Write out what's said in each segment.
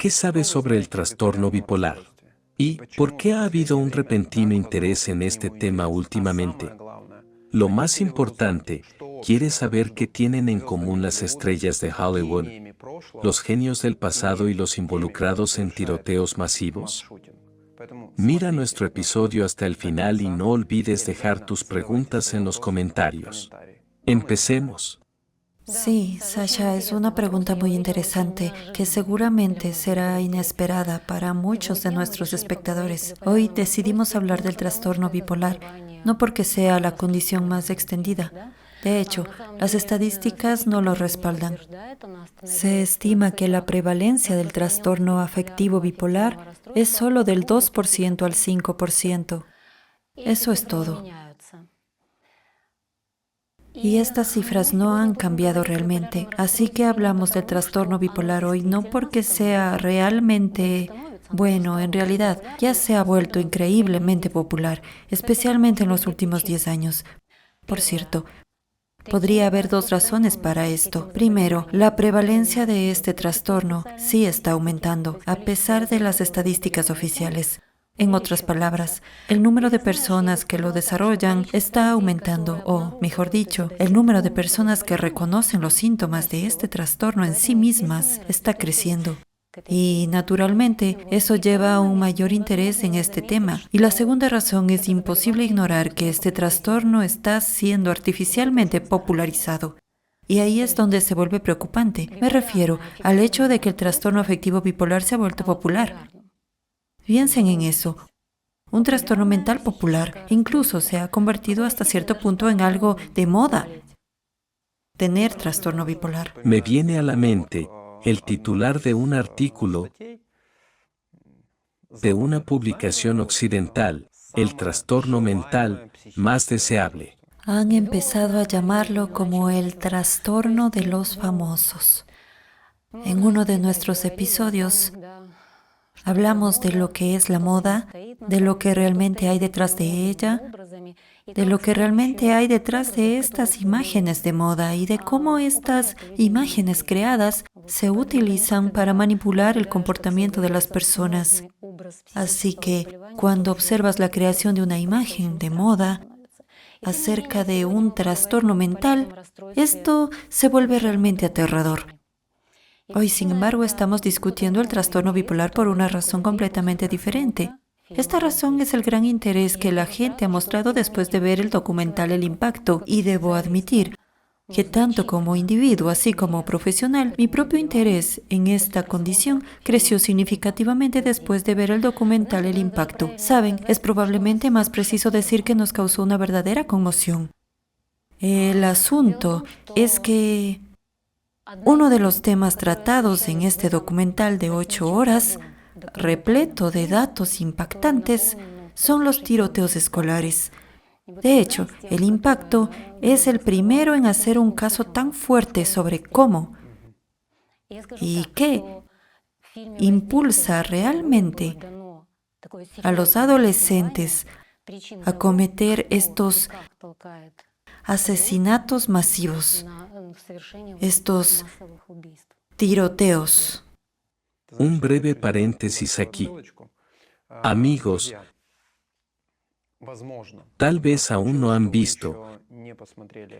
¿Qué sabes sobre el trastorno bipolar? ¿Y por qué ha habido un repentino interés en este tema últimamente? Lo más importante, ¿quieres saber qué tienen en común las estrellas de Hollywood, los genios del pasado y los involucrados en tiroteos masivos? Mira nuestro episodio hasta el final y no olvides dejar tus preguntas en los comentarios. Empecemos. Sí, Sasha, es una pregunta muy interesante que seguramente será inesperada para muchos de nuestros espectadores. Hoy decidimos hablar del trastorno bipolar, no porque sea la condición más extendida. De hecho, las estadísticas no lo respaldan. Se estima que la prevalencia del trastorno afectivo bipolar es solo del 2% al 5%. Eso es todo. Y estas cifras no han cambiado realmente, así que hablamos del trastorno bipolar hoy no porque sea realmente bueno, en realidad ya se ha vuelto increíblemente popular, especialmente en los últimos 10 años. Por cierto, podría haber dos razones para esto. Primero, la prevalencia de este trastorno sí está aumentando, a pesar de las estadísticas oficiales. En otras palabras, el número de personas que lo desarrollan está aumentando, o, mejor dicho, el número de personas que reconocen los síntomas de este trastorno en sí mismas está creciendo. Y, naturalmente, eso lleva a un mayor interés en este tema. Y la segunda razón es imposible ignorar que este trastorno está siendo artificialmente popularizado. Y ahí es donde se vuelve preocupante. Me refiero al hecho de que el trastorno afectivo bipolar se ha vuelto popular. Piensen en eso. Un trastorno mental popular incluso se ha convertido hasta cierto punto en algo de moda. Tener trastorno bipolar. Me viene a la mente el titular de un artículo de una publicación occidental, el trastorno mental más deseable. Han empezado a llamarlo como el trastorno de los famosos. En uno de nuestros episodios hablamos de lo que es la moda, de lo que realmente hay detrás de ella, de lo que realmente hay detrás de estas imágenes de moda y de cómo estas imágenes creadas se utilizan para manipular el comportamiento de las personas. Así que cuando observas la creación de una imagen de moda acerca de un trastorno mental, esto se vuelve realmente aterrador. Hoy, sin embargo, estamos discutiendo el trastorno bipolar por una razón completamente diferente. Esta razón es el gran interés que la gente ha mostrado después de ver el documental El Impacto, y debo admitir que tanto como individuo, así como profesional, mi propio interés en esta condición creció significativamente después de ver el documental El Impacto. Saben, es probablemente más preciso decir que nos causó una verdadera conmoción. El asunto es que uno de los temas tratados en este documental de 8 horas, repleto de datos impactantes, son los tiroteos escolares. De hecho, El Impacto es el primero en hacer un caso tan fuerte sobre cómo y qué impulsa realmente a los adolescentes a cometer estos asesinatos masivos, estos tiroteos. Un breve paréntesis aquí. Amigos, tal vez aún no han visto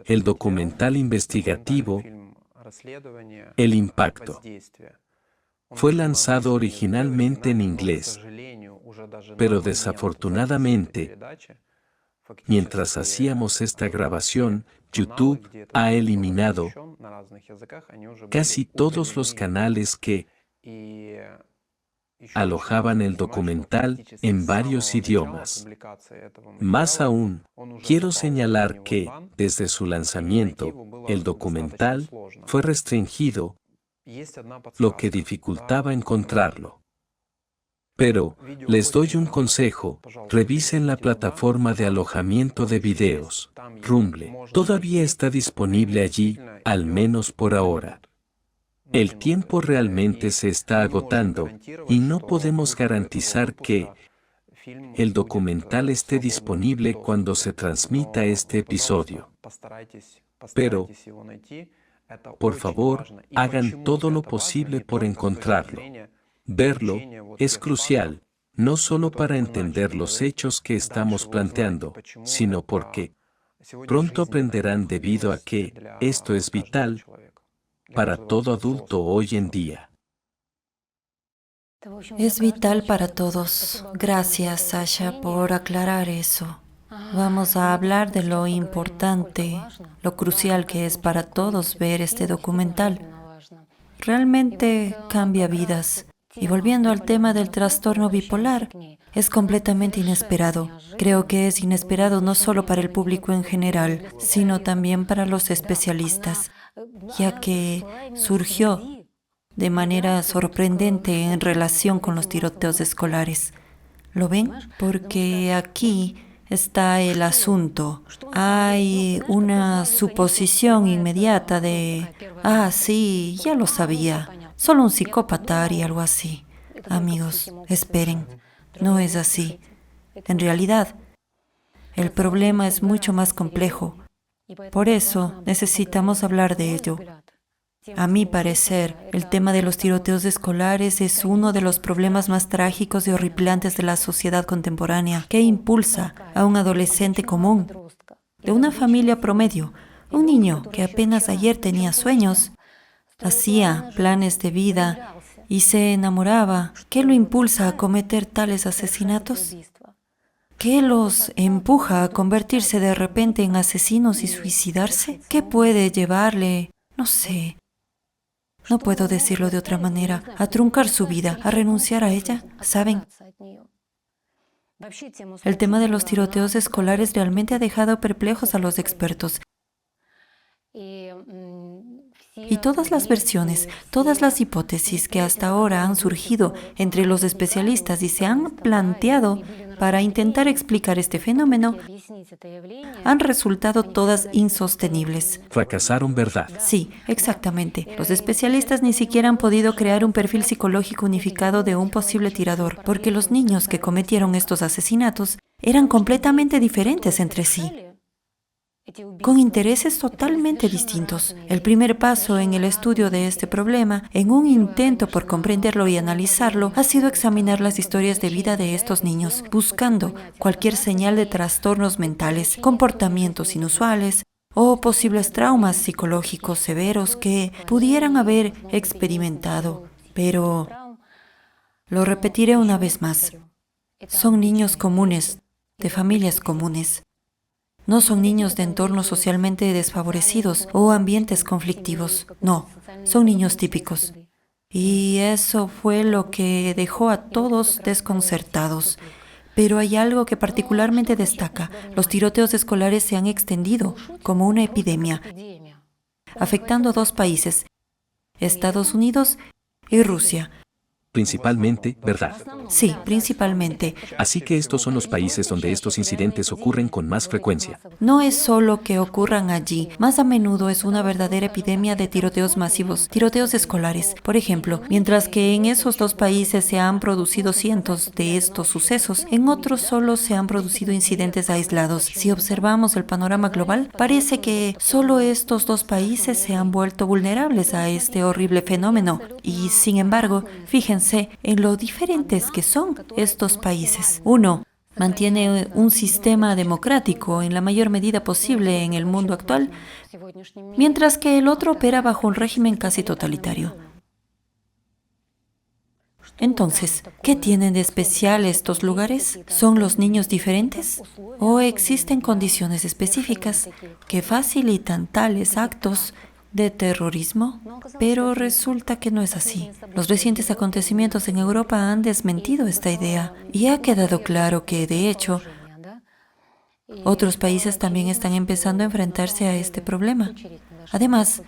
el documental investigativo El Impacto. Fue lanzado originalmente en inglés, pero desafortunadamente, mientras hacíamos esta grabación, YouTube ha eliminado casi todos los canales que alojaban el documental en varios idiomas. Más aún, quiero señalar que, desde su lanzamiento, el documental fue restringido, lo que dificultaba encontrarlo. Pero, les doy un consejo, revisen la plataforma de alojamiento de videos, Rumble. Todavía está disponible allí, al menos por ahora. El tiempo realmente se está agotando y no podemos garantizar que el documental esté disponible cuando se transmita este episodio. Pero, por favor, hagan todo lo posible por encontrarlo. Verlo es crucial, no solo para entender los hechos que estamos planteando, sino porque pronto aprenderán debido a que esto es vital para todo adulto hoy en día. Es vital para todos. Gracias, Sasha, por aclarar eso. Vamos a hablar de lo importante, lo crucial que es para todos ver este documental. Realmente cambia vidas. Y volviendo al tema del trastorno bipolar, es completamente inesperado. Creo que es inesperado no solo para el público en general, sino también para los especialistas, ya que surgió de manera sorprendente en relación con los tiroteos escolares. ¿Lo ven? Porque aquí está el asunto. Hay una suposición inmediata de, sí, ya lo sabía, solo un psicópata haría algo así. Amigos, esperen, no es así. En realidad, el problema es mucho más complejo. Por eso necesitamos hablar de ello. A mi parecer, el tema de los tiroteos escolares es uno de los problemas más trágicos y horripilantes de la sociedad contemporánea, que impulsa a un adolescente común, de una familia promedio, un niño que apenas ayer tenía sueños, hacía planes de vida y se enamoraba. ¿Qué lo impulsa a cometer tales asesinatos? ¿Qué los empuja a convertirse de repente en asesinos y suicidarse? ¿Qué puede llevarle, no sé, no puedo decirlo de otra manera, a truncar su vida, a renunciar a ella? ¿Saben? El tema de los tiroteos escolares realmente ha dejado perplejos a los expertos. Y todas las versiones, todas las hipótesis que hasta ahora han surgido entre los especialistas y se han planteado para intentar explicar este fenómeno, han resultado todas insostenibles. Fracasaron, ¿verdad? Sí, exactamente. Los especialistas ni siquiera han podido crear un perfil psicológico unificado de un posible tirador, porque los niños que cometieron estos asesinatos eran completamente diferentes entre sí, con intereses totalmente distintos. El primer paso en el estudio de este problema, en un intento por comprenderlo y analizarlo, ha sido examinar las historias de vida de estos niños, buscando cualquier señal de trastornos mentales, comportamientos inusuales o posibles traumas psicológicos severos que pudieran haber experimentado. Pero lo repetiré una vez más. Son niños comunes, de familias comunes. No son niños de entornos socialmente desfavorecidos o ambientes conflictivos. No, son niños típicos. Y eso fue lo que dejó a todos desconcertados. Pero hay algo que particularmente destaca. Los tiroteos escolares se han extendido como una epidemia, afectando a dos países, Estados Unidos y Rusia. Principalmente, ¿verdad? Sí, principalmente. Así que estos son los países donde estos incidentes ocurren con más frecuencia. No es solo que ocurran allí, más a menudo es una verdadera epidemia de tiroteos masivos, tiroteos escolares. Por ejemplo, mientras que en esos dos países se han producido cientos de estos sucesos, en otros solo se han producido incidentes aislados. Si observamos el panorama global, parece que solo estos dos países se han vuelto vulnerables a este horrible fenómeno. Y, sin embargo, fíjense en lo diferentes que son estos países. Uno mantiene un sistema democrático en la mayor medida posible en el mundo actual, mientras que el otro opera bajo un régimen casi totalitario. Entonces, ¿qué tienen de especial estos lugares? ¿Son los niños diferentes? ¿O existen condiciones específicas que facilitan tales actos de terrorismo? Pero resulta que no es así. Los recientes acontecimientos en Europa han desmentido esta idea y ha quedado claro que, de hecho, otros países también están empezando a enfrentarse a este problema. Además,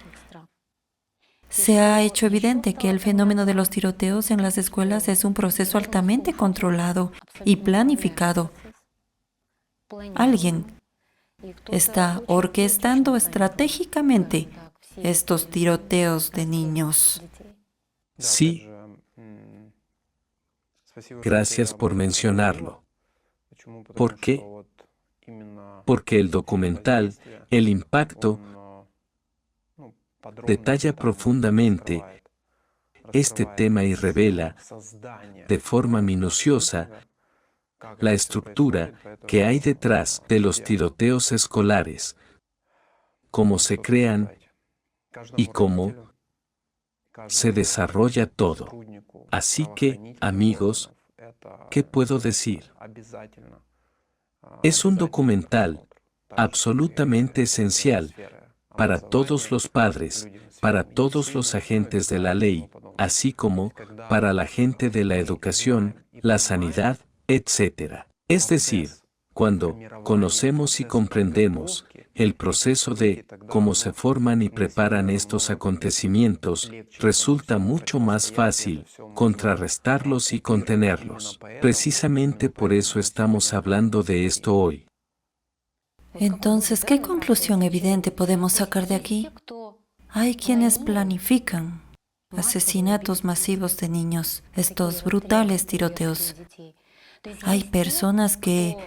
se ha hecho evidente que el fenómeno de los tiroteos en las escuelas es un proceso altamente controlado y planificado. Alguien está orquestando estratégicamente estos tiroteos de niños. Sí. Gracias por mencionarlo. ¿Por qué? Porque el documental, el impacto, detalla profundamente este tema y revela, de forma minuciosa, la estructura que hay detrás de los tiroteos escolares, cómo se crean y cómo se desarrolla todo. Así que, amigos, ¿qué puedo decir? Es un documental absolutamente esencial para todos los padres, para todos los agentes de la ley, así como para la gente de la educación, la sanidad, etc. Es decir, cuando conocemos y comprendemos el proceso de cómo se forman y preparan estos acontecimientos, resulta mucho más fácil contrarrestarlos y contenerlos. Precisamente por eso estamos hablando de esto hoy. Entonces, ¿qué conclusión evidente podemos sacar de aquí? Hay quienes planifican asesinatos masivos de niños, estos brutales tiroteos. Hay personas que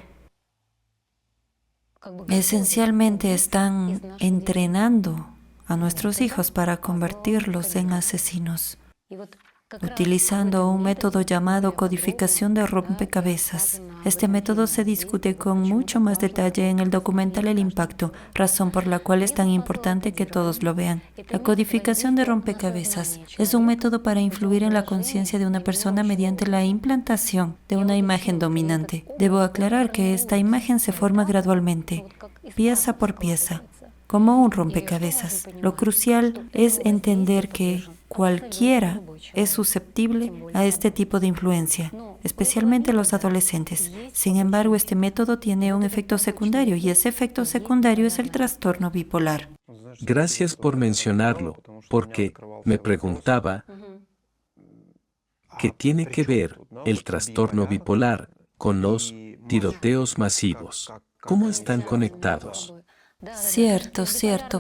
esencialmente están entrenando a nuestros hijos para convertirlos en asesinos, utilizando un método llamado codificación de rompecabezas. Este método se discute con mucho más detalle en el documental El Impacto, razón por la cual es tan importante que todos lo vean. La codificación de rompecabezas es un método para influir en la conciencia de una persona mediante la implantación de una imagen dominante. Debo aclarar que esta imagen se forma gradualmente, pieza por pieza, como un rompecabezas. Lo crucial es entender que cualquiera es susceptible a este tipo de influencia, especialmente los adolescentes. Sin embargo, este método tiene un efecto secundario y ese efecto secundario es el trastorno bipolar. Gracias por mencionarlo, porque me preguntaba qué tiene que ver el trastorno bipolar con los tiroteos masivos. ¿Cómo están conectados? Cierto.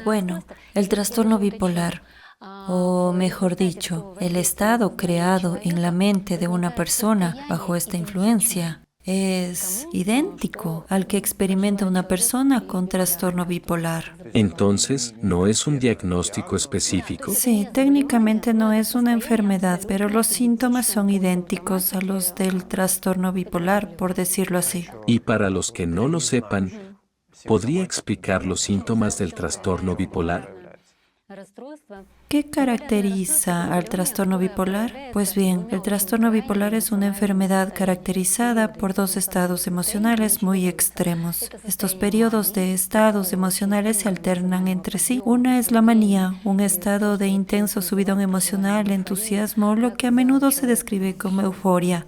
Bueno, el trastorno bipolar, o mejor dicho, el estado creado en la mente de una persona bajo esta influencia, es idéntico al que experimenta una persona con trastorno bipolar. Entonces, ¿no es un diagnóstico específico? Sí, técnicamente no es una enfermedad, pero los síntomas son idénticos a los del trastorno bipolar, por decirlo así. Y para los que no lo sepan, ¿podría explicar los síntomas del trastorno bipolar? ¿Qué caracteriza al trastorno bipolar? Pues bien, el trastorno bipolar es una enfermedad caracterizada por dos estados emocionales muy extremos. Estos periodos de estados emocionales se alternan entre sí. Una es la manía, un estado de intenso subidón emocional, entusiasmo, lo que a menudo se describe como euforia.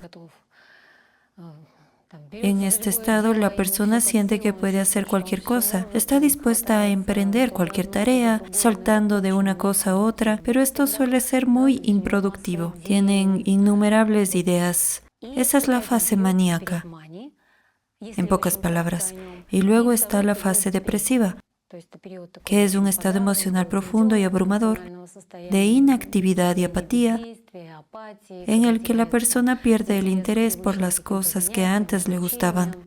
En este estado, la persona siente que puede hacer cualquier cosa, está dispuesta a emprender cualquier tarea, saltando de una cosa a otra, pero esto suele ser muy improductivo. Tienen innumerables ideas. Esa es la fase maníaca, en pocas palabras. Y luego está la fase depresiva, que es un estado emocional profundo y abrumador, de inactividad y apatía, en el que la persona pierde el interés por las cosas que antes le gustaban.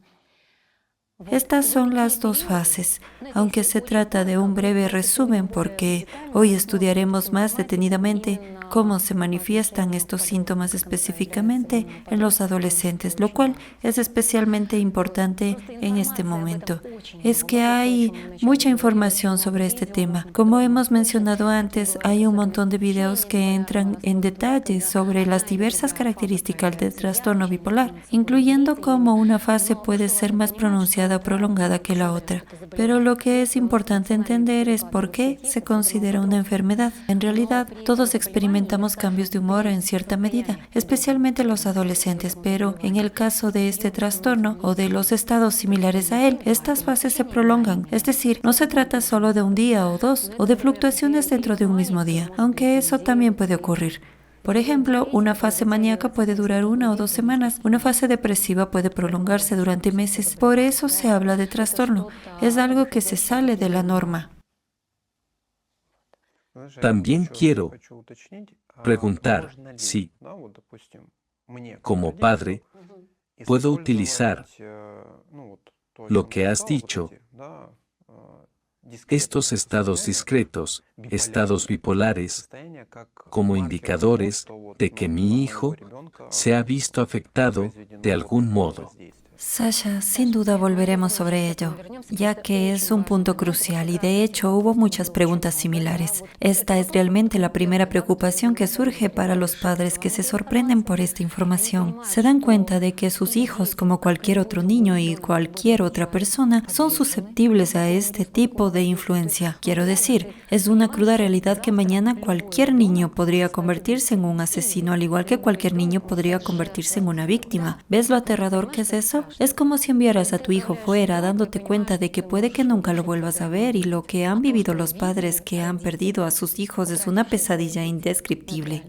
Estas son las dos fases, aunque se trata de un breve resumen porque hoy estudiaremos más detenidamente cómo se manifiestan estos síntomas específicamente en los adolescentes, lo cual es especialmente importante en este momento. Es que hay mucha información sobre este tema. Como hemos mencionado antes, hay un montón de videos que entran en detalle sobre las diversas características del trastorno bipolar, incluyendo cómo una fase puede ser más pronunciada o prolongada que la otra. Pero lo que es importante entender es por qué se considera una enfermedad. En realidad, todos experimentamos cambios de humor en cierta medida, especialmente los adolescentes, pero en el caso de este trastorno o de los estados similares a él, estas fases se prolongan. Es decir, no se trata solo de un día o dos, o de fluctuaciones dentro de un mismo día, aunque eso también puede ocurrir. Por ejemplo, una fase maníaca puede durar 1 o 2 semanas. Una fase depresiva puede prolongarse durante meses. Por eso se habla de trastorno. Es algo que se sale de la norma. También quiero preguntar si, como padre, puedo utilizar lo que has dicho estos estados discretos, estados bipolares, como indicadores de que mi hijo se ha visto afectado de algún modo. Sasha, sin duda volveremos sobre ello, ya que es un punto crucial y de hecho hubo muchas preguntas similares. Esta es realmente la primera preocupación que surge para los padres que se sorprenden por esta información. Se dan cuenta de que sus hijos, como cualquier otro niño y cualquier otra persona, son susceptibles a este tipo de influencia. Quiero decir, es una cruda realidad que mañana cualquier niño podría convertirse en un asesino, al igual que cualquier niño podría convertirse en una víctima. ¿Ves lo aterrador que es eso? Es como si enviaras a tu hijo fuera dándote cuenta de que puede que nunca lo vuelvas a ver y lo que han vivido los padres que han perdido a sus hijos es una pesadilla indescriptible.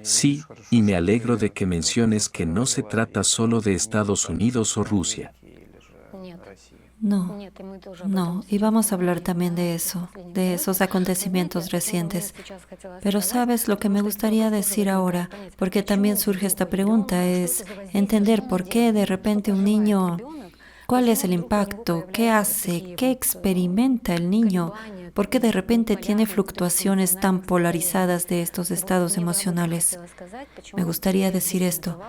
Sí, y me alegro de que menciones que no se trata solo de Estados Unidos o Rusia. No, y vamos a hablar también de eso, de esos acontecimientos recientes. Pero sabes lo que me gustaría decir ahora, porque también surge esta pregunta, es entender por qué de repente un niño, cuál es el impacto, qué hace, qué experimenta el niño, por qué de repente tiene fluctuaciones tan polarizadas de estos estados emocionales. Me gustaría decir esto.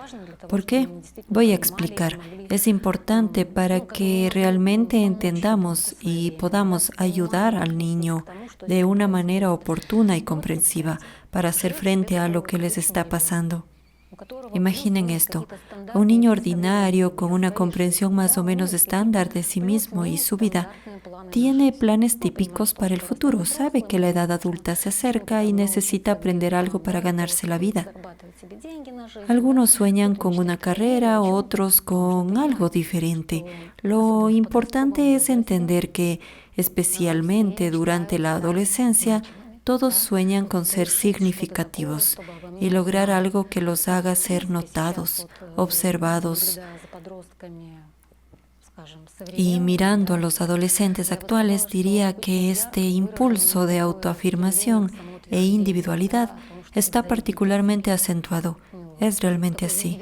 ¿Por qué? Voy a explicar. Es importante para que realmente entendamos y podamos ayudar al niño de una manera oportuna y comprensiva para hacer frente a lo que les está pasando. Imaginen esto, un niño ordinario con una comprensión más o menos estándar de sí mismo y su vida tiene planes típicos para el futuro, sabe que la edad adulta se acerca y necesita aprender algo para ganarse la vida. Algunos sueñan con una carrera, otros con algo diferente. Lo importante es entender que, especialmente durante la adolescencia, todos sueñan con ser significativos y lograr algo que los haga ser notados, observados. Y mirando a los adolescentes actuales, diría que este impulso de autoafirmación e individualidad está particularmente acentuado. Es realmente así.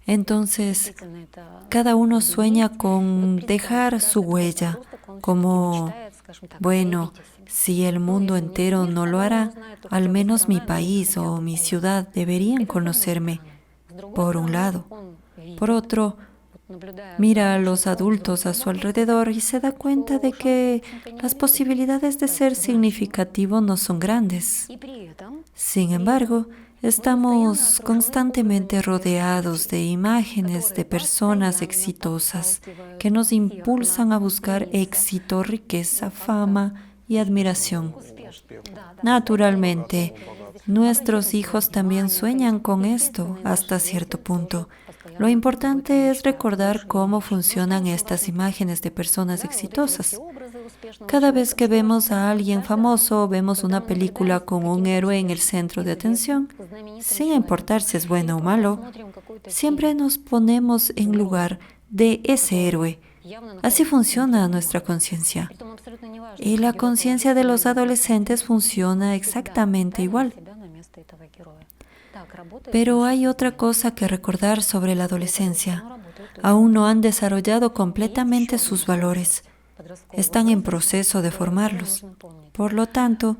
Entonces, cada uno sueña con dejar su huella, como, bueno, si el mundo entero no lo hará, al menos mi país o mi ciudad deberían conocerme, por un lado. Por otro, mira a los adultos a su alrededor y se da cuenta de que las posibilidades de ser significativo no son grandes. Sin embargo, estamos constantemente rodeados de imágenes de personas exitosas que nos impulsan a buscar éxito, riqueza, fama y admiración. Naturalmente, nuestros hijos también sueñan con esto hasta cierto punto. Lo importante es recordar cómo funcionan estas imágenes de personas exitosas. Cada vez que vemos a alguien famoso, vemos una película con un héroe en el centro de atención, sin importar si es bueno o malo, siempre nos ponemos en lugar de ese héroe. Así funciona nuestra conciencia. Y la conciencia de los adolescentes funciona exactamente igual. Pero hay otra cosa que recordar sobre la adolescencia. Aún no han desarrollado completamente sus valores. Están en proceso de formarlos. Por lo tanto,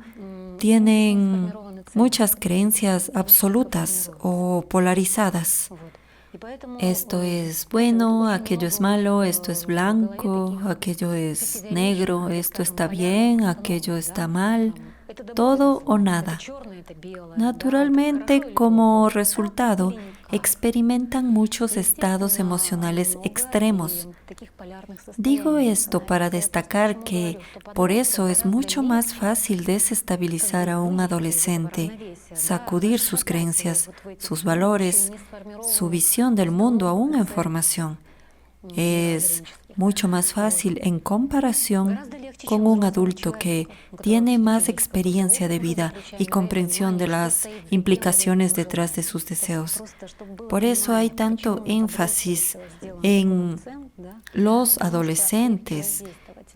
tienen muchas creencias absolutas o polarizadas. Esto es bueno, aquello es malo, esto es blanco, aquello es negro, esto está bien, aquello está mal, todo o nada. Naturalmente, como resultado, experimentan muchos estados emocionales extremos. Digo esto para destacar que por eso es mucho más fácil desestabilizar a un adolescente, sacudir sus creencias, sus valores, su visión del mundo aún en formación. Es mucho más fácil en comparación con un adulto que tiene más experiencia de vida y comprensión de las implicaciones detrás de sus deseos. Por eso hay tanto énfasis en los adolescentes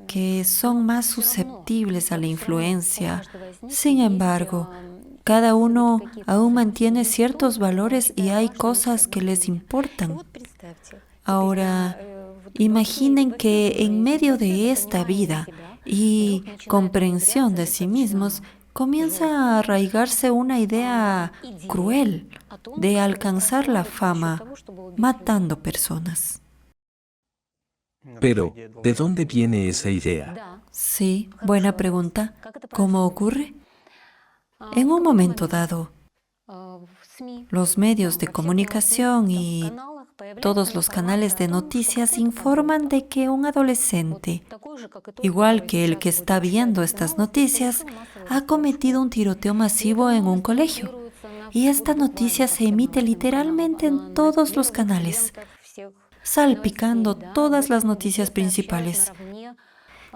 que son más susceptibles a la influencia. Sin embargo, cada uno aún mantiene ciertos valores y hay cosas que les importan. Ahora, imaginen que en medio de esta vida, y comprensión de sí mismos, comienza a arraigarse una idea cruel de alcanzar la fama matando personas. Pero, ¿de dónde viene esa idea? Sí, buena pregunta. ¿Cómo ocurre? En un momento dado, los medios de comunicación y todos los canales de noticias informan de que un adolescente, igual que el que está viendo estas noticias, ha cometido un tiroteo masivo en un colegio. Y esta noticia se emite literalmente en todos los canales, salpicando todas las noticias principales.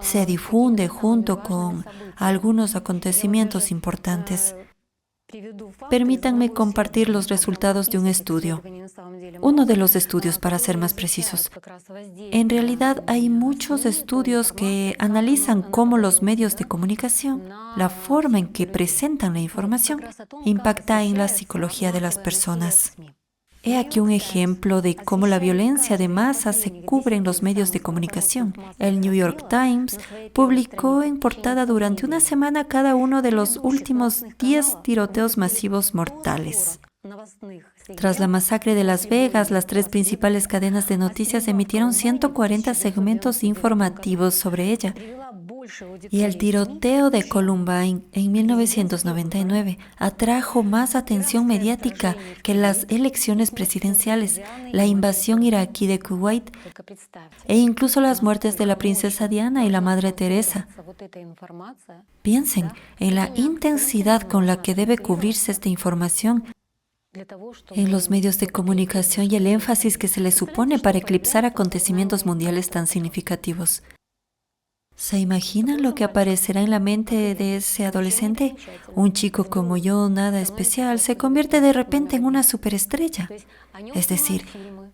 Se difunde junto con algunos acontecimientos importantes. Permítanme compartir los resultados de un estudio. Uno de los estudios, para ser más precisos. En realidad hay muchos estudios que analizan cómo los medios de comunicación, la forma en que presentan la información, impacta en la psicología de las personas. He aquí un ejemplo de cómo la violencia de masa se cubre en los medios de comunicación. El New York Times publicó en portada durante una semana cada uno de los últimos 10 tiroteos masivos mortales. Tras la masacre de Las Vegas, las 3 principales cadenas de noticias emitieron 140 segmentos informativos sobre ella. Y el tiroteo de Columbine en 1999 atrajo más atención mediática que las elecciones presidenciales, la invasión iraquí de Kuwait e incluso las muertes de la princesa Diana y la Madre Teresa. Piensen en la intensidad con la que debe cubrirse esta información en los medios de comunicación y el énfasis que se le supone para eclipsar acontecimientos mundiales tan significativos. ¿Se imaginan lo que aparecerá en la mente de ese adolescente? Un chico como yo, nada especial, se convierte de repente en una superestrella. Es decir,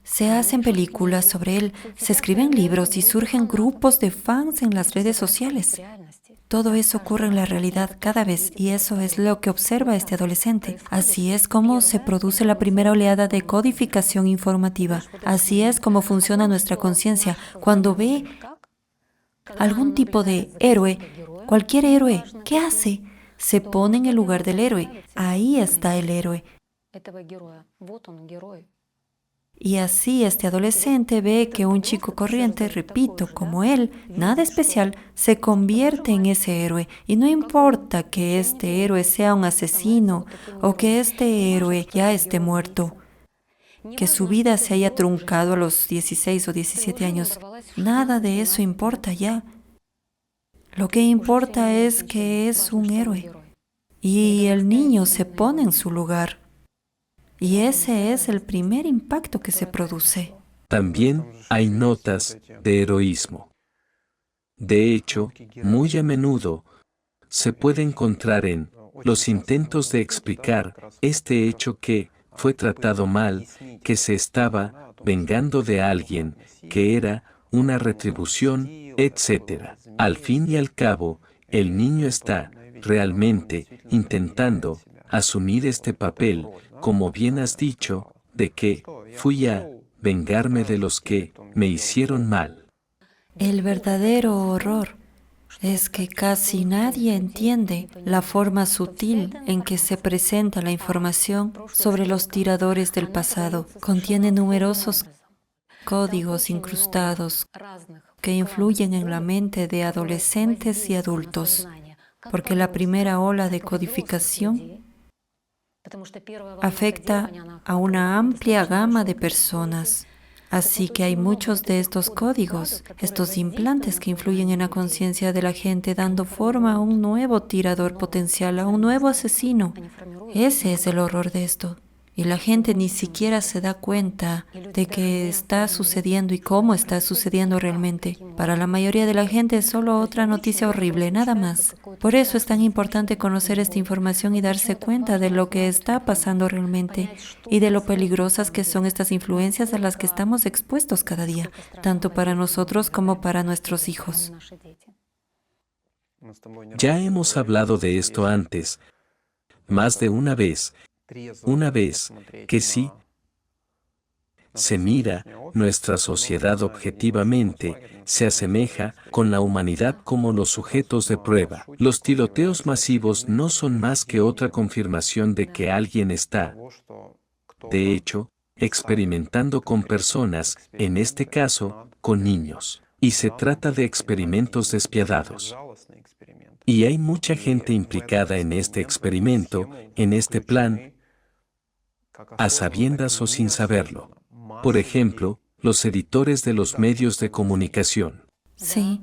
se hacen películas sobre él, se escriben libros y surgen grupos de fans en las redes sociales. Todo eso ocurre en la realidad cada vez y eso es lo que observa este adolescente. Así es como se produce la primera oleada de codificación informativa. Así es como funciona nuestra conciencia. Cuando ve algún tipo de héroe, cualquier héroe, ¿qué hace? Se pone en el lugar del héroe. Ahí está el héroe. Y así este adolescente ve que un chico corriente, repito, como él, nada especial, se convierte en ese héroe. Y no importa que este héroe sea un asesino o que este héroe ya esté muerto, que su vida se haya truncado a los 16 o 17 años. Nada de eso importa ya. Lo que importa es que es un héroe. Y el niño se pone en su lugar. Y ese es el primer impacto que se produce. También hay notas de heroísmo. De hecho, muy a menudo se puede encontrar en los intentos de explicar este hecho que fue tratado mal, que se estaba vengando de alguien, que era una retribución, etc. Al fin y al cabo, el niño está realmente intentando asumir este papel, como bien has dicho, de que fui a vengarme de los que me hicieron mal. El verdadero horror es que casi nadie entiende la forma sutil en que se presenta la información sobre los tiradores del pasado. Contiene numerosos códigos incrustados que influyen en la mente de adolescentes y adultos, porque la primera ola de codificación afecta a una amplia gama de personas. Así que hay muchos de estos códigos, estos implantes que influyen en la conciencia de la gente, dando forma a un nuevo tirador potencial, a un nuevo asesino. Ese es el horror de esto. Y la gente ni siquiera se da cuenta de que está sucediendo y cómo está sucediendo realmente. Para la mayoría de la gente es solo otra noticia horrible, nada más. Por eso es tan importante conocer esta información y darse cuenta de lo que está pasando realmente y de lo peligrosas que son estas influencias a las que estamos expuestos cada día, tanto para nosotros como para nuestros hijos. Ya hemos hablado de esto antes, más de una vez que sí, se mira nuestra sociedad objetivamente, se asemeja con la humanidad como los sujetos de prueba. Los tiroteos masivos no son más que otra confirmación de que alguien está, de hecho, experimentando con personas, en este caso, con niños. Y se trata de experimentos despiadados. Y hay mucha gente implicada en este experimento, en este plan, a sabiendas o sin saberlo. Por ejemplo, los editores de los medios de comunicación. Sí.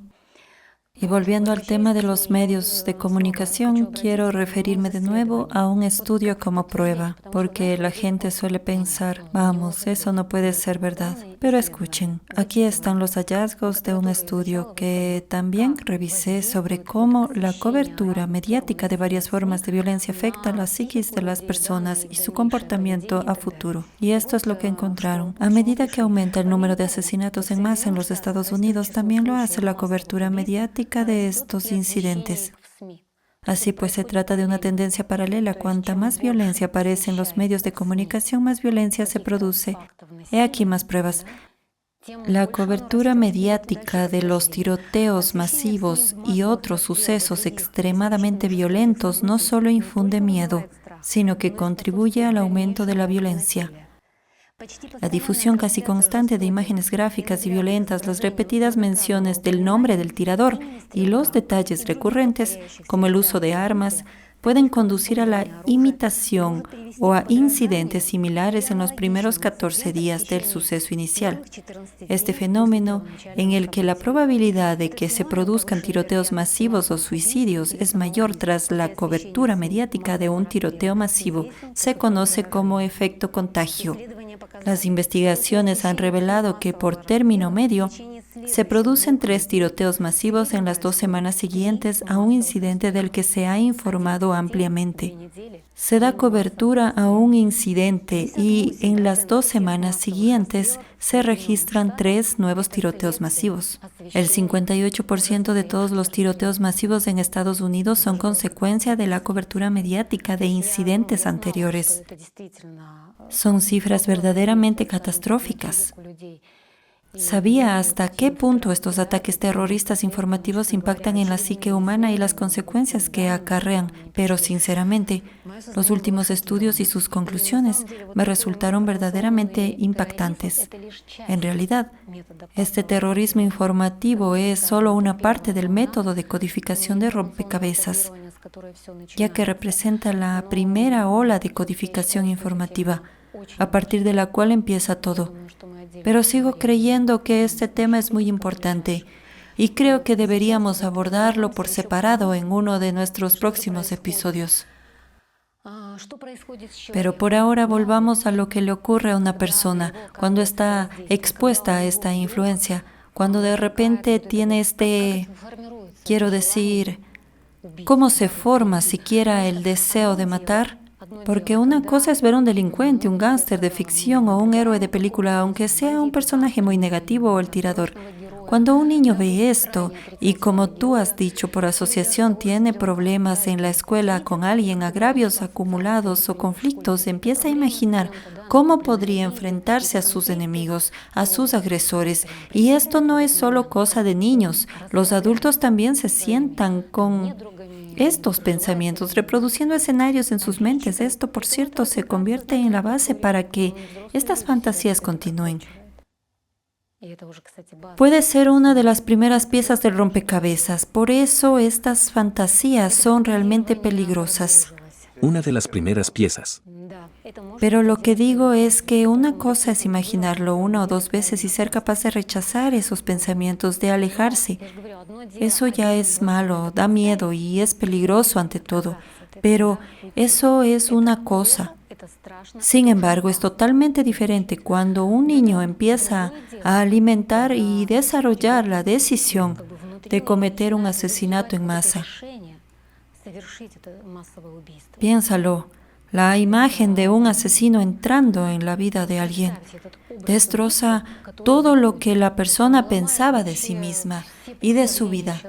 Y volviendo al tema de los medios de comunicación, quiero referirme de nuevo a un estudio como prueba, porque la gente suele pensar, vamos, eso no puede ser verdad. Pero escuchen, aquí están los hallazgos de un estudio que también revisé sobre cómo la cobertura mediática de varias formas de violencia afecta la psiquis de las personas y su comportamiento a futuro. Y esto es lo que encontraron. A medida que aumenta el número de asesinatos en masa en los Estados Unidos, también lo hace la cobertura mediática de estos incidentes. Así pues, se trata de una tendencia paralela. Cuanta más violencia aparece en los medios de comunicación, más violencia se produce. He aquí más pruebas. La cobertura mediática de los tiroteos masivos y otros sucesos extremadamente violentos no solo infunde miedo, sino que contribuye al aumento de la violencia. La difusión casi constante de imágenes gráficas y violentas, las repetidas menciones del nombre del tirador y los detalles recurrentes, como el uso de armas, pueden conducir a la imitación o a incidentes similares en los primeros 14 días del suceso inicial. Este fenómeno, en el que la probabilidad de que se produzcan tiroteos masivos o suicidios es mayor tras la cobertura mediática de un tiroteo masivo, se conoce como efecto contagio. Las investigaciones han revelado que, por término medio, se producen 3 tiroteos masivos en las 2 semanas siguientes a un incidente del que se ha informado ampliamente. Se da cobertura a un incidente y en las 2 semanas siguientes se registran 3 nuevos tiroteos masivos. El 58% de todos los tiroteos masivos en Estados Unidos son consecuencia de la cobertura mediática de incidentes anteriores. Son cifras verdaderamente catastróficas. Sabía hasta qué punto estos ataques terroristas informativos impactan en la psique humana y las consecuencias que acarrean, pero sinceramente, los últimos estudios y sus conclusiones me resultaron verdaderamente impactantes. En realidad, este terrorismo informativo es solo una parte del método de codificación de rompecabezas, ya que representa la primera ola de codificación informativa, a partir de la cual empieza todo. Pero sigo creyendo que este tema es muy importante y creo que deberíamos abordarlo por separado en uno de nuestros próximos episodios. Pero por ahora volvamos a lo que le ocurre a una persona cuando está expuesta a esta influencia, cuando de repente tiene quiero decir, ¿cómo se forma siquiera el deseo de matar? Porque una cosa es ver un delincuente, un gángster de ficción o un héroe de película, aunque sea un personaje muy negativo o el tirador. Cuando un niño ve esto y, como tú has dicho, por asociación tiene problemas en la escuela con alguien, agravios acumulados o conflictos, empieza a imaginar cómo podría enfrentarse a sus enemigos, a sus agresores. Y esto no es solo cosa de niños. Los adultos también se sientan con estos pensamientos, reproduciendo escenarios en sus mentes. Esto, por cierto, se convierte en la base para que estas fantasías continúen. Puede ser una de las primeras piezas del rompecabezas. Por eso estas fantasías son realmente peligrosas. Una de las primeras piezas. Pero lo que digo es que una cosa es imaginarlo 1 o 2 veces y ser capaz de rechazar esos pensamientos, de alejarse. Eso ya es malo, da miedo y es peligroso ante todo. Pero eso es una cosa. Sin embargo, es totalmente diferente cuando un niño empieza a alimentar y desarrollar la decisión de cometer un asesinato en masa. Piénsalo. La imagen de un asesino entrando en la vida de alguien destroza todo lo que la persona pensaba de sí misma y de su vida.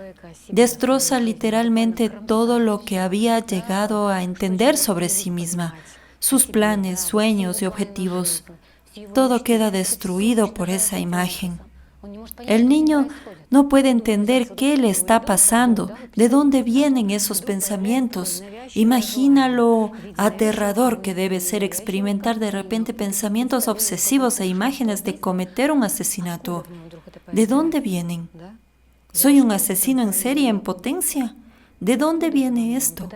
Destroza literalmente todo lo que había llegado a entender sobre sí misma, sus planes, sueños y objetivos. todo queda destruido por esa imagen. El niño no puede entender qué le está pasando, de dónde vienen esos pensamientos. Imagina lo aterrador que debe ser experimentar de repente pensamientos obsesivos e imágenes de cometer un asesinato. ¿De dónde vienen? ¿Soy un asesino en serie en potencia? ¿De dónde viene esto?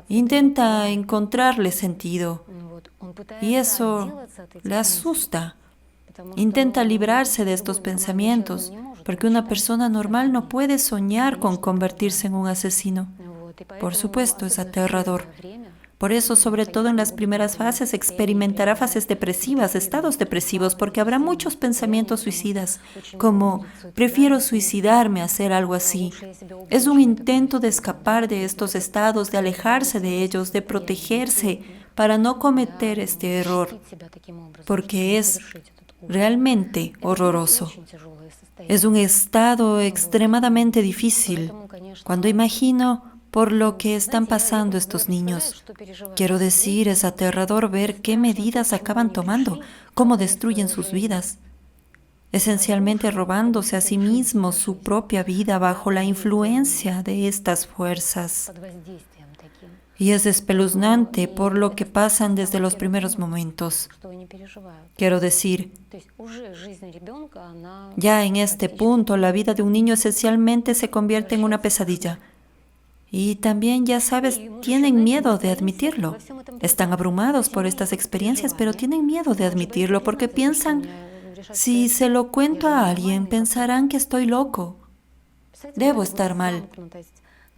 Intenta encontrarle sentido y eso le asusta. Intenta librarse de estos pensamientos, porque una persona normal no puede soñar con convertirse en un asesino. Por supuesto, es aterrador. Por eso, sobre todo en las primeras fases, experimentará fases depresivas, estados depresivos, porque habrá muchos pensamientos suicidas, como prefiero suicidarme a hacer algo así. Es un intento de escapar de estos estados, de alejarse de ellos, de protegerse para no cometer este error, porque es realmente horroroso. Es un estado extremadamente difícil. Cuando imagino por lo que están pasando estos niños, quiero decir, es aterrador ver qué medidas acaban tomando, cómo destruyen sus vidas, esencialmente robándose a sí mismos su propia vida bajo la influencia de estas fuerzas. Y es espeluznante por lo que pasan desde los primeros momentos. Quiero decir, ya en este punto la vida de un niño esencialmente se convierte en una pesadilla. Y también, ya sabes, tienen miedo de admitirlo. Están abrumados por estas experiencias, pero tienen miedo de admitirlo porque piensan, si se lo cuento a alguien, pensarán que estoy loco. Debo estar mal.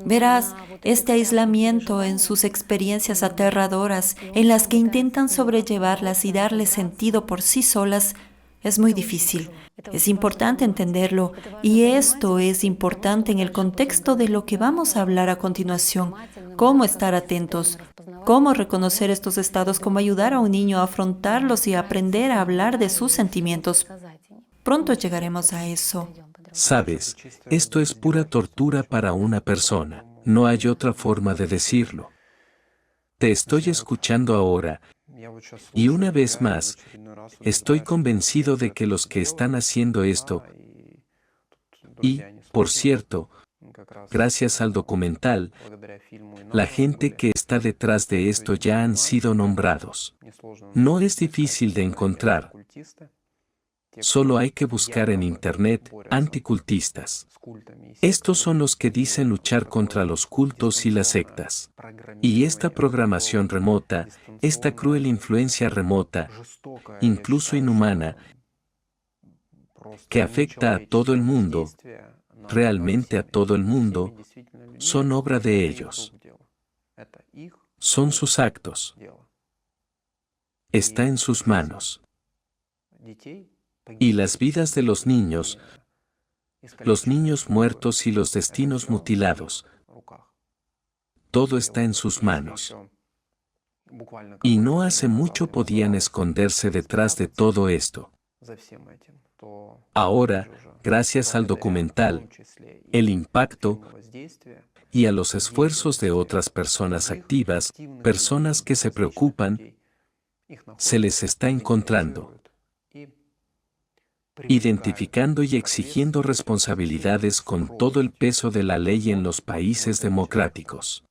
Verás, este aislamiento en sus experiencias aterradoras, en las que intentan sobrellevarlas y darle sentido por sí solas, es muy difícil. Es importante entenderlo, y esto es importante en el contexto de lo que vamos a hablar a continuación. Cómo estar atentos, cómo reconocer estos estados, cómo ayudar a un niño a afrontarlos y aprender a hablar de sus sentimientos. Pronto llegaremos a eso. Sabes, esto es pura tortura para una persona. No hay otra forma de decirlo. Te estoy escuchando ahora, y una vez más, estoy convencido de que los que están haciendo esto, y, por cierto, gracias al documental, la gente que está detrás de esto ya han sido nombrados. No es difícil de encontrar. Solo hay que buscar en Internet anticultistas. Estos son los que dicen luchar contra los cultos y las sectas. Y esta programación remota, esta cruel influencia remota, incluso inhumana, que afecta a todo el mundo, realmente a todo el mundo, son obra de ellos. Son sus actos. Está en sus manos. Y las vidas de los niños muertos y los destinos mutilados, todo está en sus manos. Y no hace mucho podían esconderse detrás de todo esto. Ahora, gracias al documental, el impacto y a los esfuerzos de otras personas activas, personas que se preocupan, se les está encontrando, identificando y exigiendo responsabilidades con todo el peso de la ley en los países democráticos.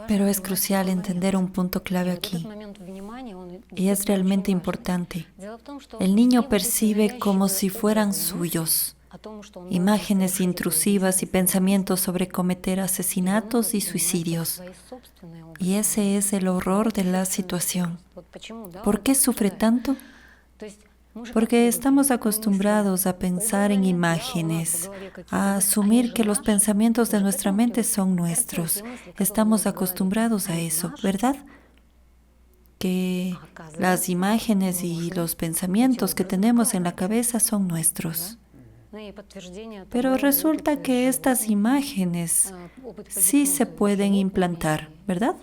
Pero es crucial entender un punto clave aquí, y es realmente importante. El niño percibe como si fueran suyos imágenes intrusivas y pensamientos sobre cometer asesinatos y suicidios. Y ese es el horror de la situación. ¿Por qué sufre tanto? Porque estamos acostumbrados a pensar en imágenes, a asumir que los pensamientos de nuestra mente son nuestros. Estamos acostumbrados a eso, ¿verdad? Que las imágenes y los pensamientos que tenemos en la cabeza son nuestros. Pero resulta que estas imágenes sí se pueden implantar, ¿verdad?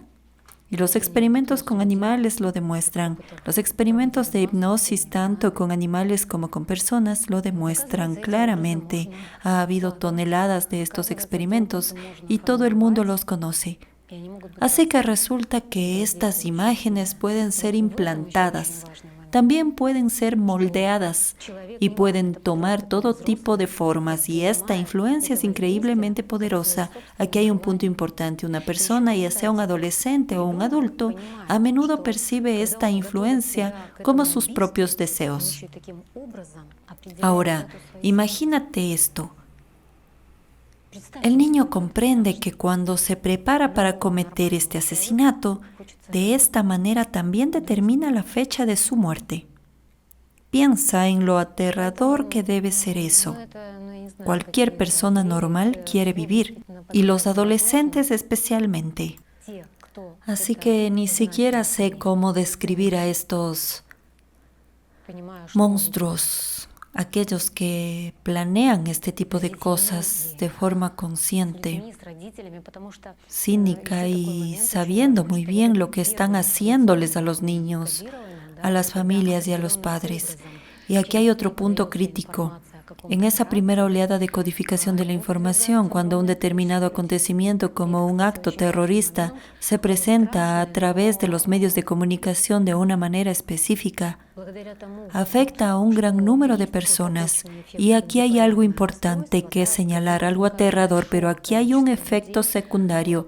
Y los experimentos con animales lo demuestran. Los experimentos de hipnosis, tanto con animales como con personas, lo demuestran claramente. Ha habido toneladas de estos experimentos y todo el mundo los conoce. Así que resulta que estas imágenes pueden ser implantadas, también pueden ser moldeadas y pueden tomar todo tipo de formas, y esta influencia es increíblemente poderosa. Aquí hay un punto importante: una persona, ya sea un adolescente o un adulto, a menudo percibe esta influencia como sus propios deseos. Ahora, imagínate esto. El niño comprende que cuando se prepara para cometer este asesinato, de esta manera también determina la fecha de su muerte. Piensa en lo aterrador que debe ser eso. Cualquier persona normal quiere vivir, y los adolescentes especialmente. Así que ni siquiera sé cómo describir a estos monstruos, aquellos que planean este tipo de cosas de forma consciente, cínica y sabiendo muy bien lo que están haciéndoles a los niños, a las familias y a los padres. Y aquí hay otro punto crítico. En esa primera oleada de codificación de la información, cuando un determinado acontecimiento como un acto terrorista se presenta a través de los medios de comunicación de una manera específica, afecta a un gran número de personas. Y aquí hay algo importante que señalar, algo aterrador, pero aquí hay un efecto secundario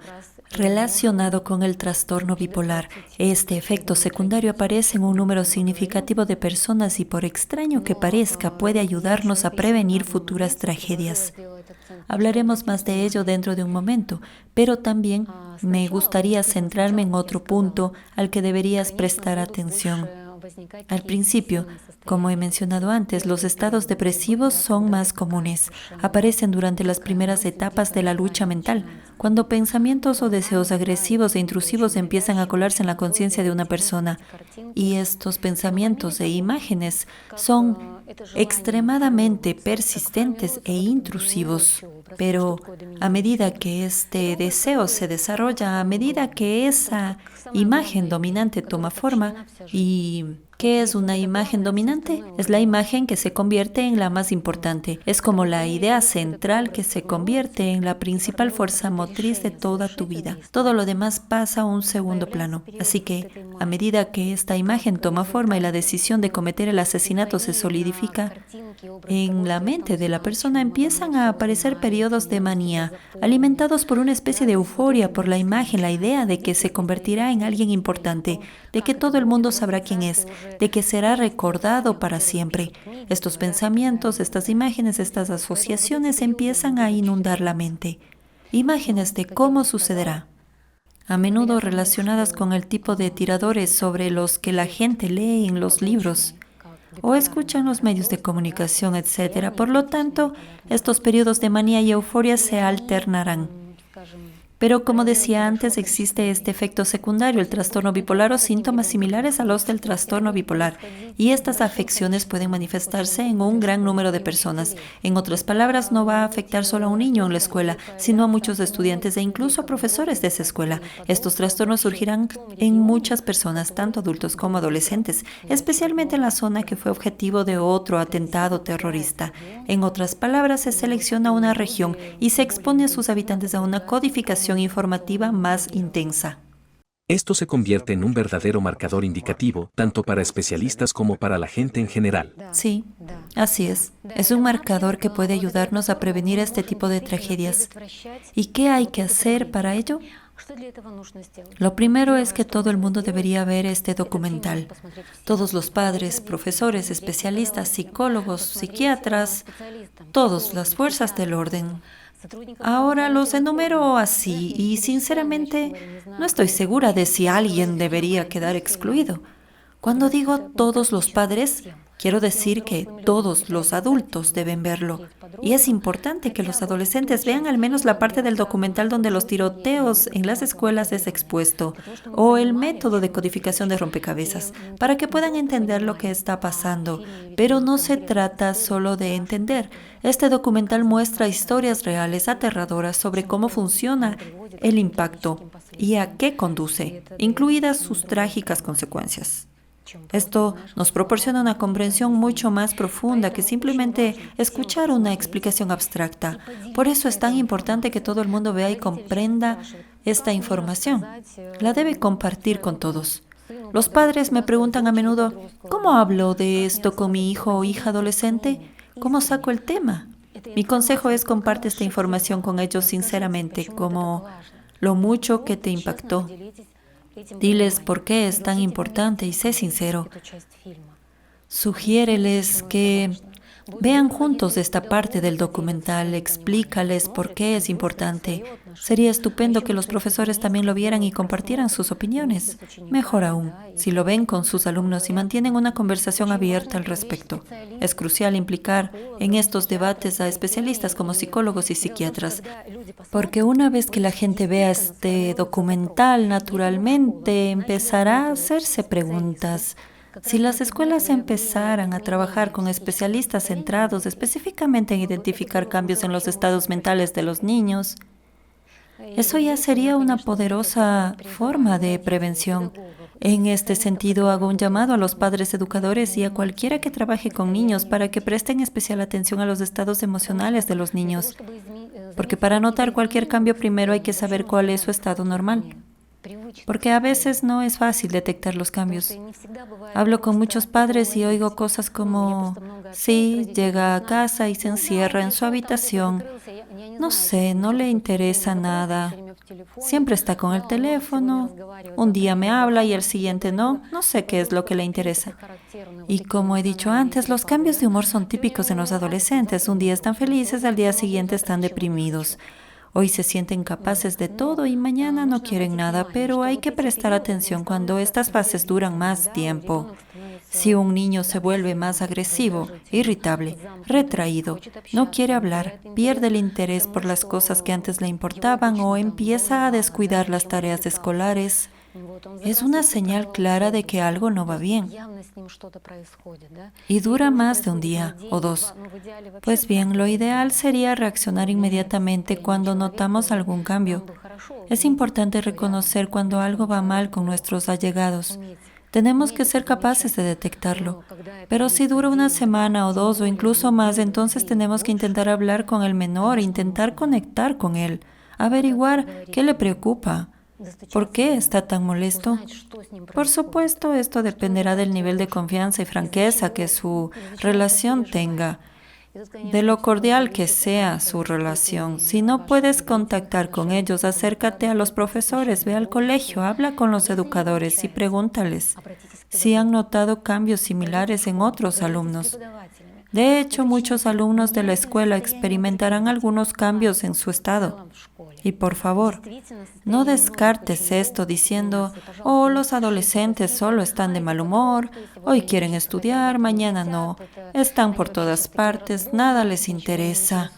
relacionado con el trastorno bipolar. Este efecto secundario aparece en un número significativo de personas y, por extraño que parezca, puede ayudarnos a prevenir futuras tragedias. Hablaremos más de ello dentro de un momento, pero también me gustaría centrarme en otro punto al que deberías prestar atención. Al principio, como he mencionado antes, los estados depresivos son más comunes. Aparecen durante las primeras etapas de la lucha mental, cuando pensamientos o deseos agresivos e intrusivos empiezan a colarse en la conciencia de una persona. Y estos pensamientos e imágenes son extremadamente persistentes e intrusivos. Pero a medida que este deseo se desarrolla, a medida que esa imagen dominante toma forma, ¿y qué es una imagen dominante? Es la imagen que se convierte en la más importante. Es como la idea central que se convierte en la principal fuerza motriz de toda tu vida. Todo lo demás pasa a un segundo plano. Así que, a medida que esta imagen toma forma y la decisión de cometer el asesinato se solidifica, en la mente de la persona empiezan a aparecer periodos de manía, alimentados por una especie de euforia por la imagen, la idea de que se convertirá en alguien importante, de que todo el mundo sabrá quién es, de que será recordado para siempre. Estos pensamientos, estas imágenes, estas asociaciones empiezan a inundar la mente. Imágenes de cómo sucederá, a menudo relacionadas con el tipo de tiradores sobre los que la gente lee en los libros o escucha en los medios de comunicación, etc. Por lo tanto, estos periodos de manía y euforia se alternarán. Pero como decía antes, existe este efecto secundario, el trastorno bipolar o síntomas similares a los del trastorno bipolar. Y estas afecciones pueden manifestarse en un gran número de personas. En otras palabras, no va a afectar solo a un niño en la escuela, sino a muchos estudiantes e incluso a profesores de esa escuela. Estos trastornos surgirán en muchas personas, tanto adultos como adolescentes, especialmente en la zona que fue objetivo de otro atentado terrorista. En otras palabras, se selecciona una región y se expone a sus habitantes a una codificación informativa más intensa. Esto se convierte en un verdadero marcador indicativo, tanto para especialistas como para la gente en general. Sí, así es. Es un marcador que puede ayudarnos a prevenir este tipo de tragedias. ¿Y qué hay que hacer para ello? Lo primero es que todo el mundo debería ver este documental. Todos los padres, profesores, especialistas, psicólogos, psiquiatras, todas las fuerzas del orden. Ahora los enumero así y sinceramente no estoy segura de si alguien debería quedar excluido. Cuando digo todos los padres, quiero decir que todos los adultos deben verlo. Y es importante que los adolescentes vean al menos la parte del documental donde los tiroteos en las escuelas es expuesto, o el método de codificación de rompecabezas, para que puedan entender lo que está pasando. Pero no se trata solo de entender. Este documental muestra historias reales aterradoras sobre cómo funciona el impacto y a qué conduce, incluidas sus trágicas consecuencias. Esto nos proporciona una comprensión mucho más profunda que simplemente escuchar una explicación abstracta. Por eso es tan importante que todo el mundo vea y comprenda esta información. La debe compartir con todos. Los padres me preguntan a menudo, ¿cómo hablo de esto con mi hijo o hija adolescente? ¿Cómo saco el tema? Mi consejo es comparte esta información con ellos sinceramente, como lo mucho que te impactó. Diles por qué es tan importante y sé sincero. Sugiéreles que vean juntos esta parte del documental, explícales por qué es importante. Sería estupendo que los profesores también lo vieran y compartieran sus opiniones. Mejor aún, si lo ven con sus alumnos y mantienen una conversación abierta al respecto. Es crucial implicar en estos debates a especialistas como psicólogos y psiquiatras, porque una vez que la gente vea este documental, naturalmente empezará a hacerse preguntas. Si las escuelas empezaran a trabajar con especialistas centrados específicamente en identificar cambios en los estados mentales de los niños, eso ya sería una poderosa forma de prevención. En este sentido, hago un llamado a los padres educadores y a cualquiera que trabaje con niños para que presten especial atención a los estados emocionales de los niños, porque para notar cualquier cambio primero hay que saber cuál es su estado normal. Porque a veces no es fácil detectar los cambios. Hablo con muchos padres y oigo cosas como, sí, llega a casa y se encierra en su habitación. No sé, no le interesa nada. Siempre está con el teléfono. Un día me habla y el siguiente no. No sé qué es lo que le interesa. Y como he dicho antes, los cambios de humor son típicos en los adolescentes. Un día están felices, al día siguiente están deprimidos. Hoy se sienten capaces de todo y mañana no quieren nada, pero hay que prestar atención cuando estas fases duran más tiempo. Si un niño se vuelve más agresivo, irritable, retraído, no quiere hablar, pierde el interés por las cosas que antes le importaban o empieza a descuidar las tareas escolares, es una señal clara de que algo no va bien. Y dura más de un día o dos. Pues bien, lo ideal sería reaccionar inmediatamente cuando notamos algún cambio. Es importante reconocer cuando algo va mal con nuestros allegados. Tenemos que ser capaces de detectarlo. Pero si dura una semana o dos o incluso más, entonces tenemos que intentar hablar con el menor, intentar conectar con él, averiguar qué le preocupa. ¿Por qué está tan molesto? Por supuesto, esto dependerá del nivel de confianza y franqueza que su relación tenga, de lo cordial que sea su relación. Si no puedes contactar con ellos, acércate a los profesores, ve al colegio, habla con los educadores y pregúntales si han notado cambios similares en otros alumnos. De hecho, muchos alumnos de la escuela experimentarán algunos cambios en su estado. Y por favor, no descartes esto diciendo, oh, los adolescentes solo están de mal humor, hoy quieren estudiar, mañana no, están por todas partes, nada les interesa.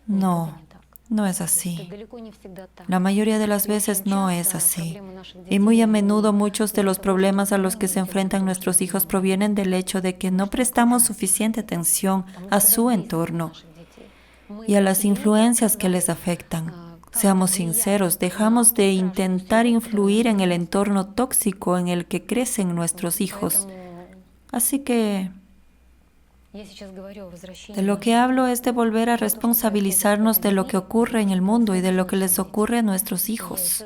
No, no es así. La mayoría de las veces no es así. Y muy a menudo muchos de los problemas a los que se enfrentan nuestros hijos provienen del hecho de que no prestamos suficiente atención a su entorno y a las influencias que les afectan. Seamos sinceros, dejamos de intentar influir en el entorno tóxico en el que crecen nuestros hijos. Así que de lo que hablo es de volver a responsabilizarnos de lo que ocurre en el mundo y de lo que les ocurre a nuestros hijos.